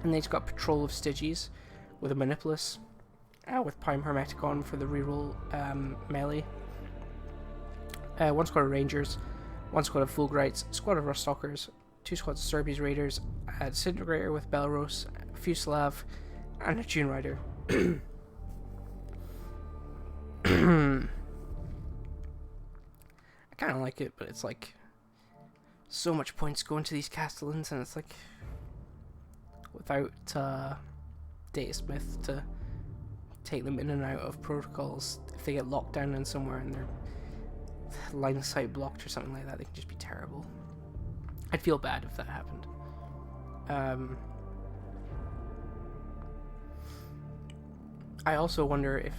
And then he's got Patrol of Stygies with a Manipulus. With Prime Hermeticon for the reroll melee. 1 squad of Rangers. 1 squad of Fulgrites. Squad of Ruststalkers. 2 squads of Serbies Raiders. A Disintegrator with Belarus. A Fusilav. And a Dune Rider. I kind of like it, but it's like so much points going to these Castellans, and it's like without Datasmith to take them in and out of protocols, if they get locked down in somewhere and their line of sight blocked or something like that, they can just be terrible. I'd feel bad if that happened. I also wonder if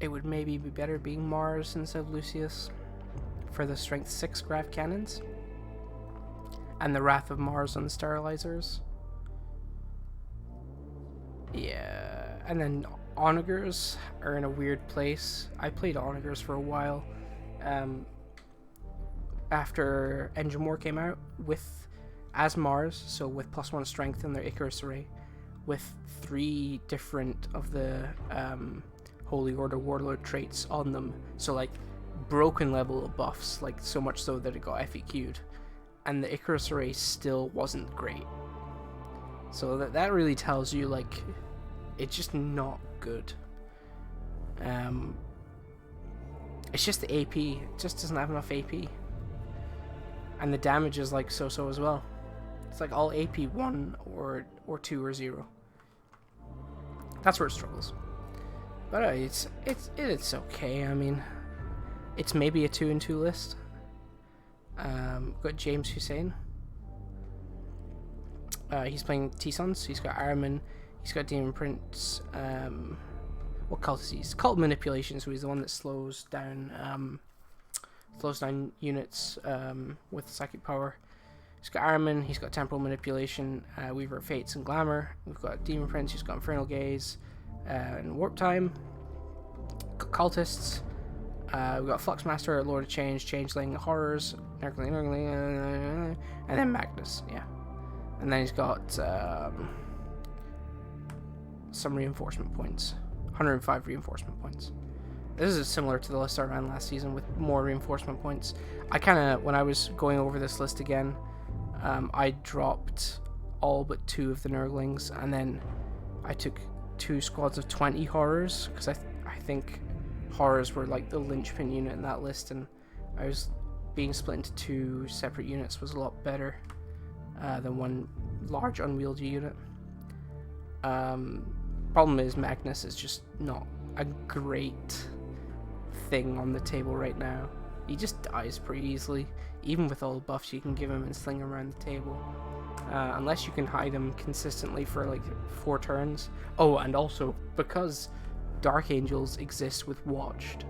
it would maybe be better being Mars instead of Lucius for the strength 6 Grav cannons and the Wrath of Mars on the Sterilizers. Yeah, and then Onagers are in a weird place. I played Onagers for a while after Engine War came out as Mars, so with +1 strength in their Icarus Array, with 3 different of the Holy Order Warlord traits on them, so like broken level of buffs, like so much so that it got FAQ'd, and the Icarus Array still wasn't great. So that really tells you like it's just not good. It's just the AP, it just doesn't have enough AP, and the damage is like so as well. It's like all AP 1 or 2 or 0. That's where it struggles. But it's okay. I mean, it's maybe a 2-2 list. Got James Hussein. He's playing T-Sons. He's got Araman. He's got Demon Prince. What cult is he? He's Cult Manipulation, so he's the one that slows down units with psychic power. He's got Araman. He's got Temporal Manipulation. Weaver of Fates and Glamour. We've got Demon Prince. He's got Infernal Gaze. And Warp Time. Cultists. We've got Fluxmaster, Lord of Change, Changeling, Horrors, and then Magnus, yeah. And then he's got some reinforcement points. 105 reinforcement points. This is similar to the list I ran last season with more reinforcement points. I kind of, when I was going over this list again, I dropped all but 2 of the Nurglings, and then I took 2 squads of 20 horrors, because I think horrors were like the linchpin unit in that list, and I was being split into 2 separate units was a lot better than one large unwieldy unit. Problem is Magnus is just not a great thing on the table right now. He just dies pretty easily, even with all the buffs you can give him and sling him around the table. Unless you can hide him consistently for like 4 turns. Oh, and also, because Dark Angels exist with Watched,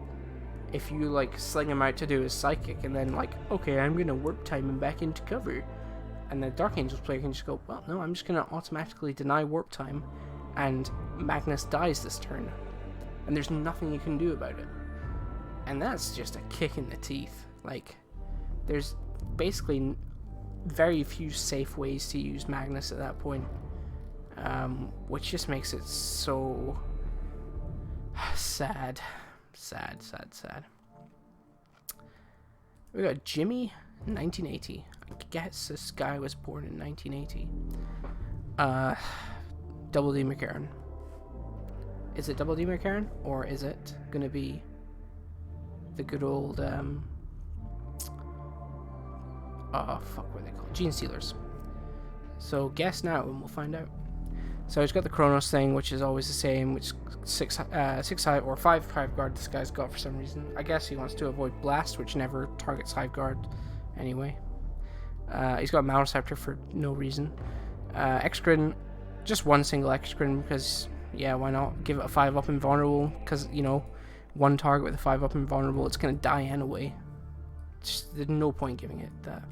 if you like sling him out to do his psychic and then like, okay, I'm gonna warp time him back into cover, and the Dark Angels player can just go, well, no, I'm just gonna automatically deny warp time, and Magnus dies this turn, and there's nothing you can do about it. And that's just a kick in the teeth. Like, there's basically very few safe ways to use Magnus at that point, which just makes it so sad. We got Jimmy, 1980. I guess this guy was born in 1980. Double dimachaeron. Is it double dimachaeron, or is it gonna be the good old what are they called? Gene Stealers. So guess now and we'll find out. So he's got the Chronos thing, which is always the same, which is 6 high or 5 Hive Guard this guy's got for some reason. I guess he wants to avoid Blast, which never targets Hive Guard anyway. He's got Malreceptor for no reason. Excrin, just one single Excrin because, yeah, why not? Give it a 5-up invulnerable, because, you know, one target with a 5-up invulnerable, it's going to die anyway. Just, there's no point giving it that.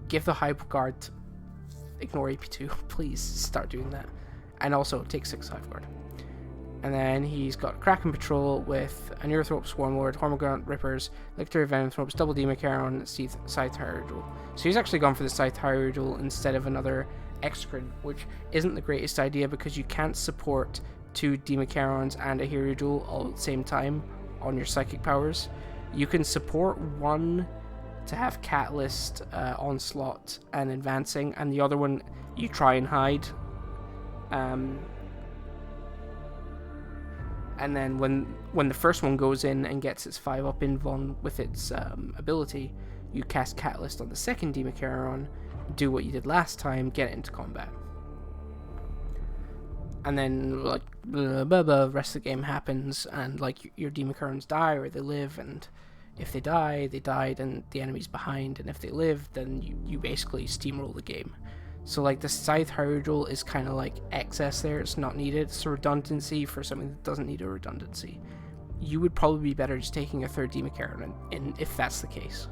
Give the Hive Guard, ignore EP2, please start doing that. And also take 6 Hive Guard. And then he's got Kraken Patrol with a Neurothrope Swarmlord, Hormigaunt Rippers, Lictor Venom Thropes, Double Dimachaeron, Scythe Hierodule. So he's actually gone for the Scythe Hierodule instead of another Excrin, which isn't the greatest idea because you can't support 2 Dimachaerons and a Hierodule all at the same time on your psychic powers. You can support one to have Catalyst, Onslaught, and Advancing, and the other one you try and hide. And then when the first one goes in and gets its 5-up invuln with its ability, you cast Catalyst on the second Dimachaeron, do what you did last time, get it into combat. And then, like, the rest of the game happens, and, like, your Dimachaerons die or they live, and if they die, they died, and the enemy's behind, and if they live, then you basically steamroll the game. So, like, the Scythe Hierodule is kind of like excess there, it's not needed, it's a redundancy for something that doesn't need a redundancy. You would probably be better just taking a 3rd Dimachaeron, if that's the case.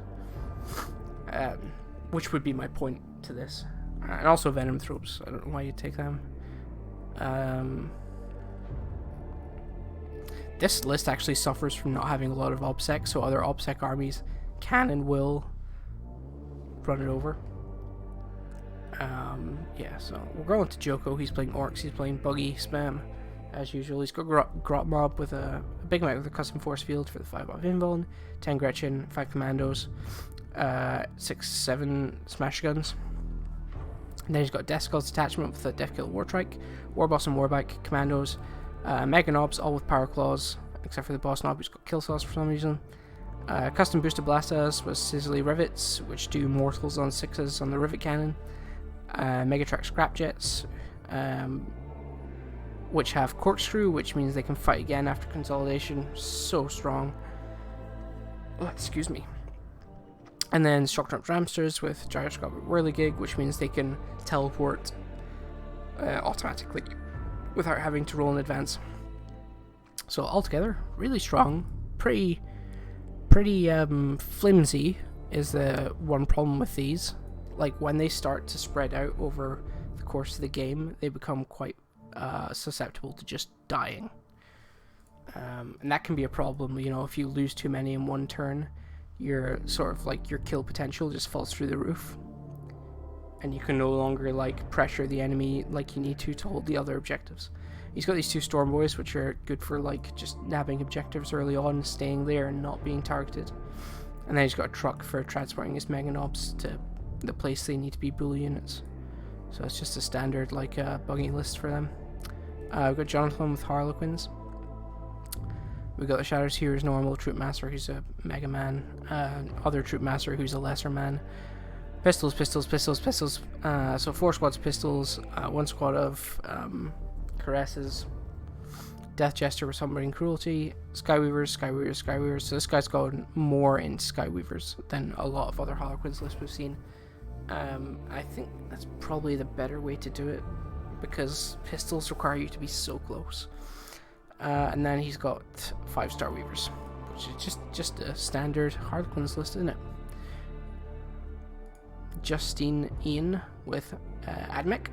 Which would be my point to this. And also Venom Thropes, I don't know why you'd take them. This list actually suffers from not having a lot of OBSEC, so other OBSEC armies can and will run it over. Yeah, so we're going to Joko. He's playing Orcs, he's playing Buggy Spam, as usual. He's got Grot Mob with a big mech with a custom force field for the 5-up invuln, 10 Gretchen, 5 Commandos, 6-7 Smash Guns. And then he's got Death Skull's Detachment with a Deathkill Wartrike, Warboss and Warbike, Commandos, Mega Knobs, all with Power Claws, except for the Boss Knob, who's got Kill Sauce for some reason. Custom Booster Blastas with Sizzly Rivets, which do Mortals on 6s on the Rivet Cannon. Megatrack Scrapjets, which have Corkscrew, which means they can fight again after consolidation. So strong. Oh, excuse me. And then Shock Jump Ramsters with Gyroscopic Whirligig, which means they can teleport automatically without having to roll in advance. So altogether, really strong. Pretty flimsy is the one problem with these. Like, when they start to spread out over the course of the game, they become quite susceptible to just dying. And that can be a problem, you know, if you lose too many in one turn, your sort of, like, your kill potential just falls through the roof. and you can no longer like pressure the enemy like you need to hold the other objectives. He's got these 2 storm boys, which are good for like just nabbing objectives early on, staying there and not being targeted. And then he's got a truck for transporting his mega knobs to the place they need to be bully units. So it's just a standard like buggy list for them. We've got Jonathan with Harlequins. We've got the Shadows Heroes normal, Troop Master who's a mega man, other Troop Master who's a lesser man. Pistols. So 4 squads of pistols, 1 squad of caresses, Death Jester with Submarine Cruelty, Skyweavers. So this guy's gone more into Skyweavers than a lot of other Harlequins lists we've seen. I think that's probably the better way to do it, because pistols require you to be so close. And then he's got 5 Star Weavers, which is just a standard Harlequins list, isn't it? Justine Ian with Admech.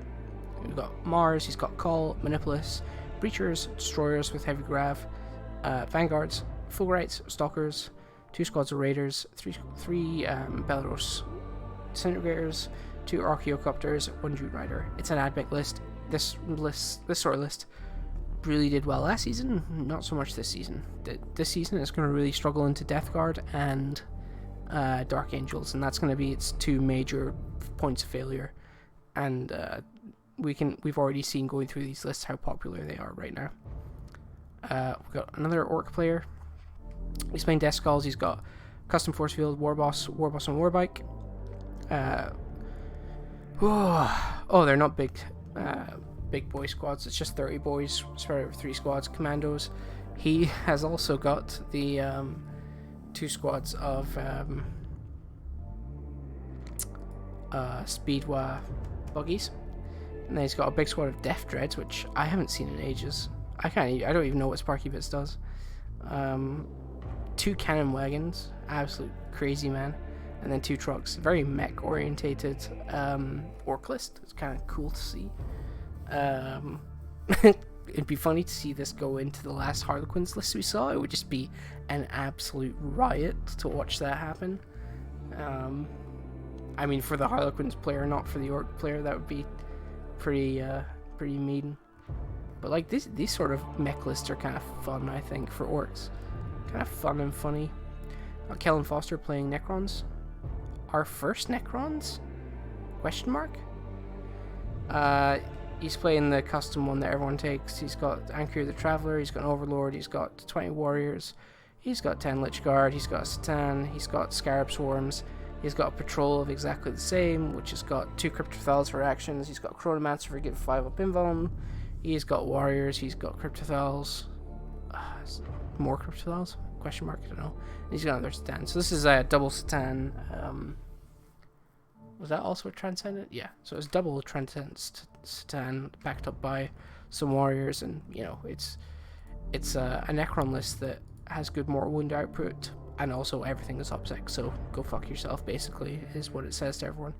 We've got Mars, he's got Call, Manipulis, Breachers, Destroyers with Heavy Grav, Vanguards, Fulgurites, Stalkers, 2 squads of Raiders, 3 Belarus Disintegrators, 2 Archaeocopters, 1 June Rider. It's an Admech list. This sort of list really did well last season, not so much this season. This season it's going to really struggle into Death Guard and Dark Angels, and that's going to be its 2 major points of failure. And we've already seen going through these lists how popular they are right now. We've got another Orc player. He's playing Death Skulls. He's got Custom Force Field, Warboss on Warbike. They're not big boy squads. It's just 30 boys spread over 3 squads. Commandos. He has also got the 2 squads of Speedwa buggies, and then he's got a big squad of Death Dreads, which I haven't seen in ages. I don't even know what Sparky Bits does. 2 cannon wagons, absolute crazy man, and then 2 trucks. Very mech orientated orc list. It's kind of cool to see. It'd be funny to see this go into the last Harlequins list we saw. It would just be an absolute riot to watch that happen. I mean, for the Harlequins player, not for the Orc player, that would be pretty mean. But like these sort of mech lists are kind of fun, I think, for Orcs. Kind of fun and funny. Kellen Foster playing Necrons. Our first Necrons? Question mark? He's playing the custom one that everyone takes. He's got Anchor the Traveler, he's got an Overlord, he's got 20 Warriors, he's got 10 Lich Guard, he's got a Satan, he's got Scarab Swarms, he's got a Patrol of exactly the same, which has got 2 Cryptothals for actions, he's got Chronomancer for give 5 up invuln, he's got Warriors, he's got Cryptothals, more Cryptothals? Question mark, I don't know. And he's got another Satan. So this is a double Satan. Was that also a Transcendent? Yeah, so it's double Transcendent Satan backed up by some Warriors, and you know, it's a Necron list that has good mortal wound output, and also everything is OPSEC, so go fuck yourself, basically, is what it says to everyone.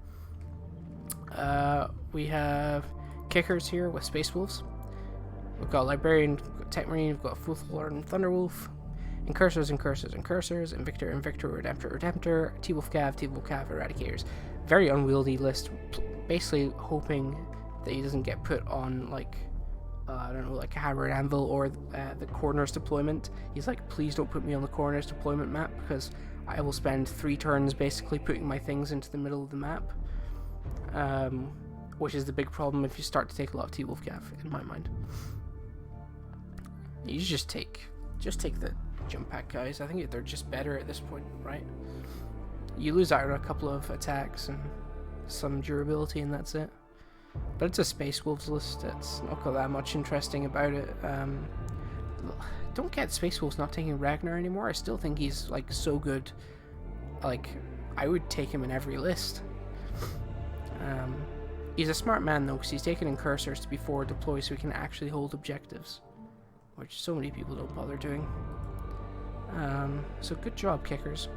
We have Kickers here with Space Wolves. We've got Librarian, Tech Marine, we've got Fulthorn and Thunderwolf, Incursors, Invictor, Redemptor, T-Wolf Cav, Eradicators. Very unwieldy list, basically hoping that he doesn't get put on, like, I don't know, like a Hammer and Anvil or the Corners deployment. He's like, please don't put me on the Corners deployment map, because I will spend 3 turns basically putting my things into the middle of the map. Which is the big problem if you start to take a lot of T-Wolf Cav, in my mind. You just take the jump pack guys. I think they're just better at this point, right? You lose out on a couple of attacks and some durability, and that's it. But it's a Space Wolves list. It's not got that much interesting about it. Don't get Space Wolves not taking Ragnar anymore. I still think he's like so good. Like, I would take him in every list. He's a smart man though, because he's taking Incursors to be forward deploy so he can actually hold objectives, which so many people don't bother doing. So good job, Kickers.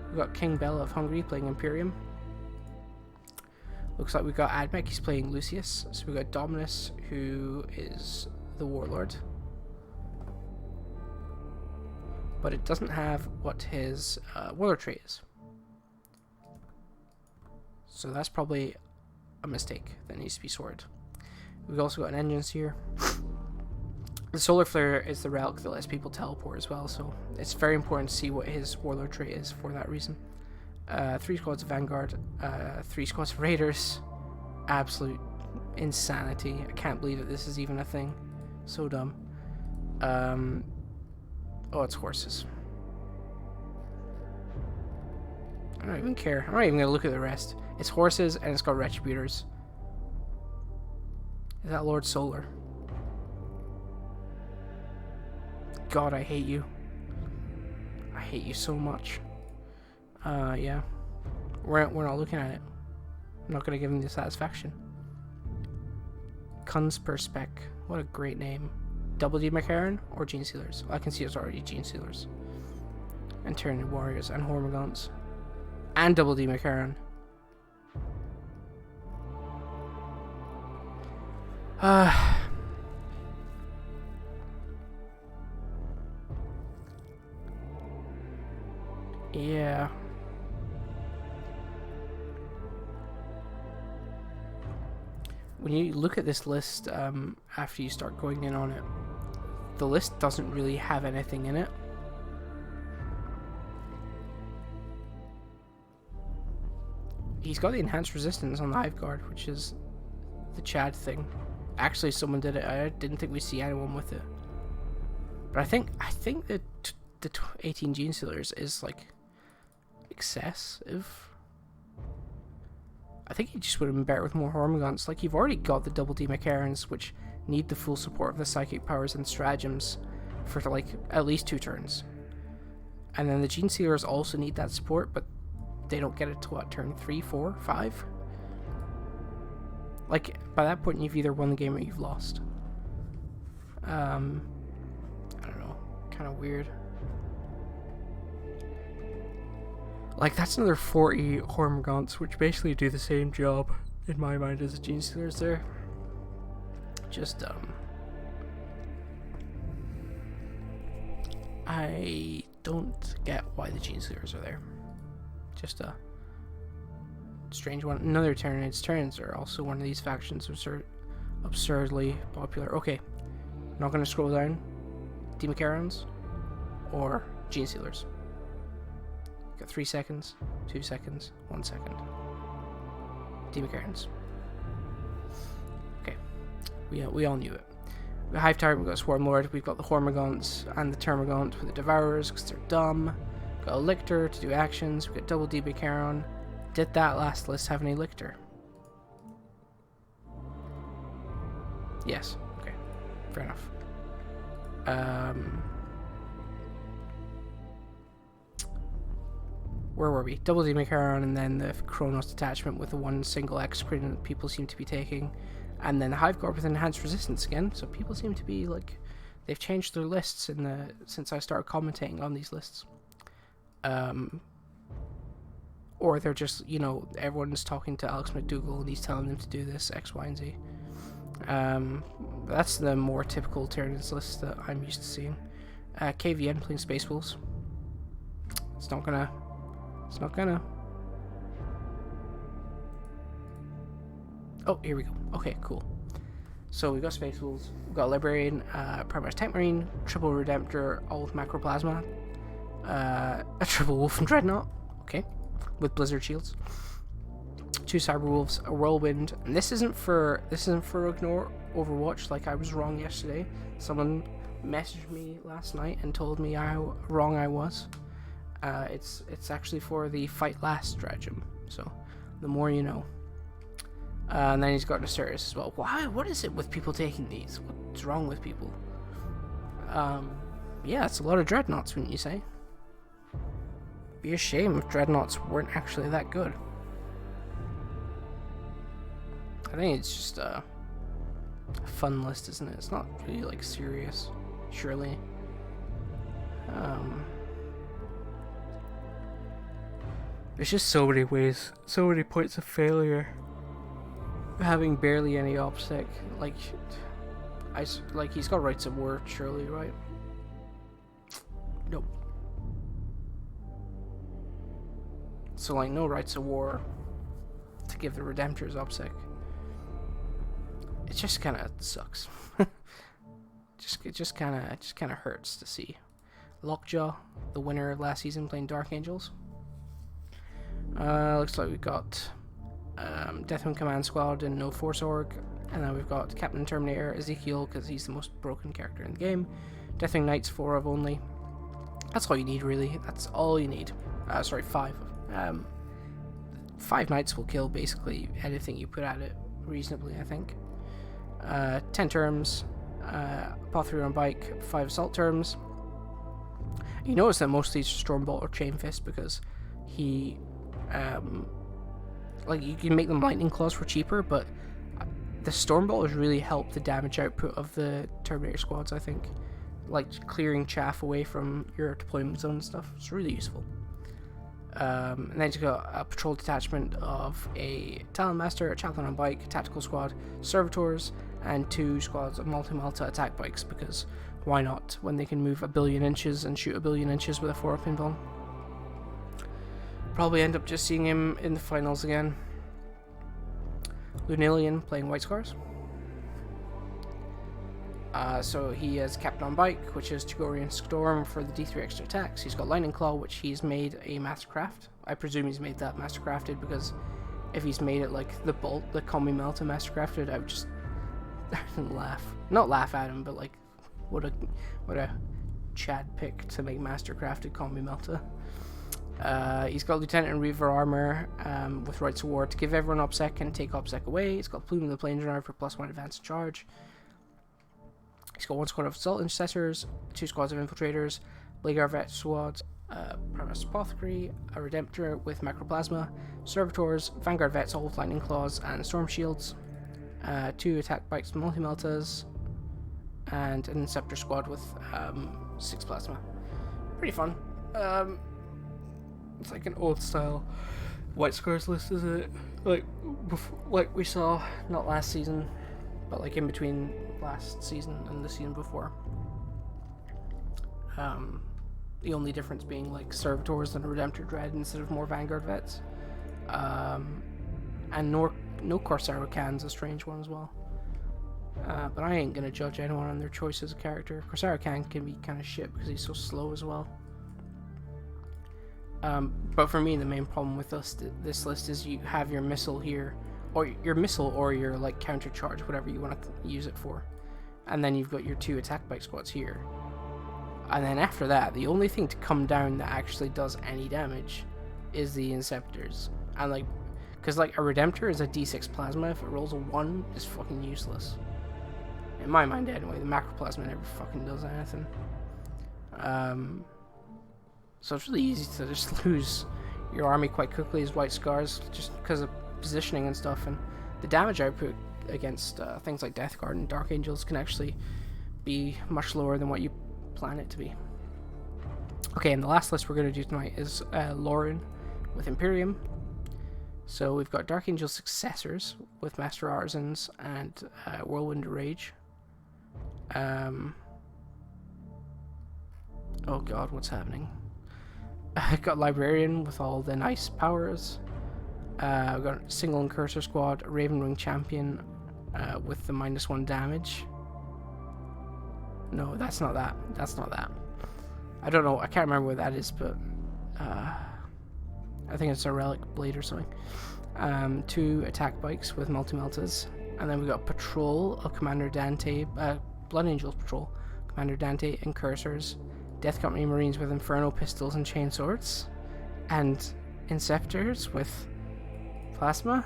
We've got King Bella of Hungary playing Imperium. Looks like we've got Admech, he's playing Lucius. So we've got Dominus, who is the Warlord. But it doesn't have what his Warlord trait is. So that's probably a mistake that needs to be sorted. We've also got an engines here. The Solar Flare is the relic that lets people teleport as well, so it's very important to see what his Warlord trait is for that reason. 3 squads of Vanguard, 3 squads of Raiders. Absolute insanity. I can't believe that this is even a thing. So dumb. Oh, it's horses. I don't even care. I'm not even going to look at the rest. It's horses, and it's got Retributors. Is that Lord Solar? God, I hate you. I hate you so much. Yeah. We're not looking at it. I'm not going to give him the satisfaction. Kunz per spec. What a great name. Double dimachaeron or Gene Sealers? Well, I can see it's already Gene Sealers. And Tyranid Warriors and Hormagaunts. And double dimachaeron. Yeah. When you look at this list, after you start going in on it, the list doesn't really have anything in it. He's got the enhanced resistance on the Hive Guard, which is the Chad thing. Actually, someone did it. I didn't think we'd see anyone with it. But I think that the 18 Gene Sealers is like excessive. I think he just would have been better with more Hormagaunts. Like, you've already got the double dimachaerons, which need the full support of the psychic powers and stratagems for like at least 2 turns. And then the Gene Sealers also need that support, but they don't get it to what, turn 3, 4, 5? Like, by that point you've either won the game or you've lost. I don't know, kind of weird. Like, that's another 40 Hormagaunts, which basically do the same job, in my mind, as the Gene Sealers there. Just, I don't get why the Gene Sealers are there. Just a strange one. Another Tyranids. Tyranids are also one of these factions, absurdly popular. Okay, not going to scroll down. Dimachaerons or Gene Sealers. Got 3 seconds, 2 seconds, 1 second. Dimachaerons. Okay, we all knew it. We've got Hive Tyrant, we've got Swarm Lord, we've got the Hormagaunts and the Termagant with the Devourers because they're dumb. We've got a Lictor to do actions, we've got double Dimachaeron. Did that last list have any Lictor? Yes, okay, fair enough. Where were we? Double Dimachaeron, and then the Chronos detachment with the one single X screen that people seem to be taking. And then the Hive Guard with enhanced resistance again, so people seem to be like, they've changed their lists since I started commentating on these lists. Or they're just, you know, everyone's talking to Alex McDougall and he's telling them to do this, X, Y, and Z. That's the more typical Tyranids list that I'm used to seeing. KVN playing Space Wolves. It's not gonna. Oh, here we go. Okay, cool. So we got Space Wolves, we got Librarian, Primaris Tank Marine, Triple Redemptor, all with Macroplasma, a Triple Wolf and Dreadnought, okay, with Blizzard Shields, 2 Cyber Wolves, a Whirlwind, and this isn't for Ignore Overwatch like I was wrong yesterday. Someone messaged me last night and told me how wrong I was. It's actually for the Fight Last stratagem, so the more you know. And then he's got Asterius as well. Why? What is it with people taking these? What's wrong with people? Yeah, it's a lot of Dreadnoughts, wouldn't you say? Be a shame if Dreadnoughts weren't actually that good. I think it's just a fun list, isn't it? It's not really, like, serious, surely. There's just so many ways, so many points of failure. Having barely any OPSEC, like he's got Rights of War, surely, right? Nope. So, like, no Rights of War to give the Redemptors OPSEC. it just kind of sucks. It just kind of hurts to see. Lockjaw, the winner of last season, playing Dark Angels. Looks like we've got Deathwing Command Squad and No Force Org, and then we've got Captain Terminator, Ezekiel, because he's the most broken character in the game. Deathwing Knights, 4 of only. That's all you need, really. That's all you need. Sorry, 5. 5 Knights will kill basically anything you put at it reasonably, I think. 10 terms. Apothecary on bike, 5 assault terms. You notice that most of these are Stormbolt or Chain Fist because he, like, you can make them Lightning Claws for cheaper, but the Stormbolt has really helped the damage output of the Terminator squads, I think. Like, clearing chaff away from your deployment zone and stuff. It's really useful. And then you've got a patrol detachment of a Talon Master, a Chaplain on bike, a Tactical Squad, Servitors, and 2 squads of Multi-Malta attack bikes, because why not, when they can move 1 billion inches and shoot 1 billion inches with a 4-up pinball. Probably end up just seeing him in the finals again. Lunilian playing White Scars. So he has Captain on bike, which is Tugorian Storm for the D3 extra attacks. He's got Lightning Claw, which he's made a Mastercraft. I presume he's made that Mastercrafted, because if he's made it like the Bolt, the Combi Melta Mastercrafted, I would just laugh. Not laugh at him, but like, what a Chad pick to make Mastercrafted Combi Melta. He's got Lieutenant and Reaver armor with Rights of War to give everyone OPSEC and take OPSEC away. He's got Plume of the Plains Runner for +1 advance charge. He's got 1 squad of Assault Intercessors, 2 squads of Infiltrators, Bladeguard Vet squads, Primus Apothecary, a Redemptor with Macroplasma, Servitors, Vanguard Vets all with Lightning Claws and Storm Shields, 2 attack bikes with Multi-Meltas, and an Inceptor squad with 6 Plasma. Pretty fun. It's like an old style White Scars list, isn't it? Like we saw, not last season, but like in between last season and the season before. The only difference being like Servitors and Redemptor Dread instead of more Vanguard Vets. And no Corsair Can's a strange one as well. But I ain't gonna judge anyone on their choice as a character. Corsair can be kind of shit because he's so slow as well. But for me, the main problem with this list is you have your missile here, or your like counter charge, whatever you want to use it for, and then you've got your 2 attack bike squads here, and then after that, the only thing to come down that actually does any damage is the Inceptors, and like, because like a Redemptor is a D6 plasma. If it rolls a 1, it's fucking useless. In my mind, anyway. The Macroplasma never fucking does anything. So it's really easy to just lose your army quite quickly as White Scars, just because of positioning and stuff, and the damage output against things like Death Guard and Dark Angels can actually be much lower than what you plan it to be. Okay, and the last list we're going to do tonight is Lauren with Imperium. So we've got Dark Angel Successors with Master Artisans and Whirlwind Rage. Oh god, what's happening? I've got Librarian with all the nice powers. I've got Single and Cursor Squad, Ravenwing Champion with the -1 damage. No, that's not that. That's not that. I don't know. I can't remember what that is, but I think it's a Relic Blade or something. 2 attack bikes with Multi-Meltas. And then we got Patrol of Commander Dante, Blood Angels Patrol, Commander Dante and Cursors. Death Company Marines with Inferno Pistols and Chain Swords, and Inceptors with Plasma.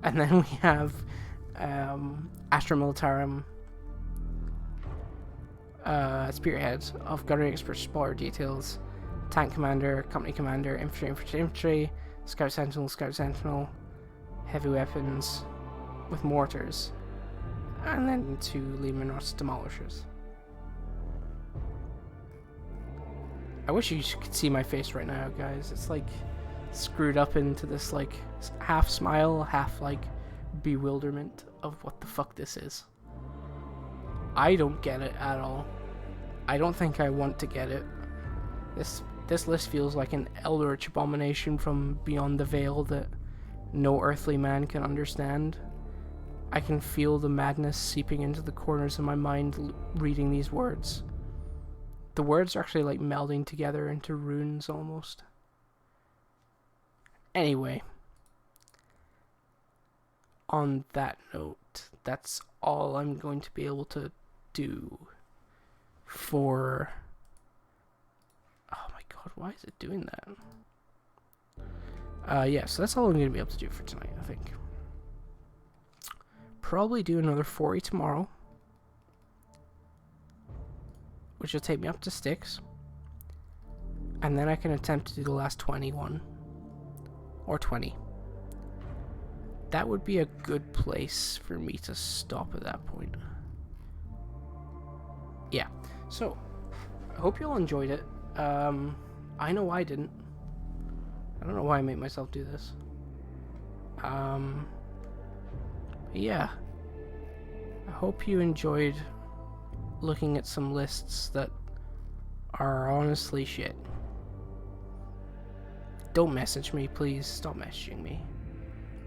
And then we have Astra Militarum Spearhead of Gunnery Expert Spotter Details, Tank Commander, Company Commander, Infantry, Scout Sentinel, Heavy Weapons with Mortars. And then 2 Lemonos Demolishers. I wish you could see my face right now, guys. It's like screwed up into this like half smile, half like bewilderment of what the fuck this is. I don't get it at all. I don't think I want to get it. This This list feels like an eldritch abomination from beyond the veil that no earthly man can understand. I can feel the madness seeping into the corners of my mind reading these words. The words are actually like melding together into runes almost. Anyway, on that note, that's all I'm going to be able to do for... Oh my god, why is it doing that? Yeah, so that's all I'm going to be able to do for tonight, I think. Probably do another 40 tomorrow, which will take me up to sticks, and then I can attempt to do the last 21 or 20. That would be a good place for me to stop at that point. Yeah, so I hope you all enjoyed it. I know I didn't. I don't know why I made myself do this. Yeah, I hope you enjoyed looking at some lists that are honestly shit. Don't message me, please. Stop messaging me.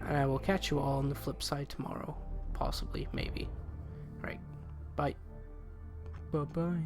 And I will catch you all on the flip side tomorrow. Possibly, maybe. Right. Bye. Bye-bye.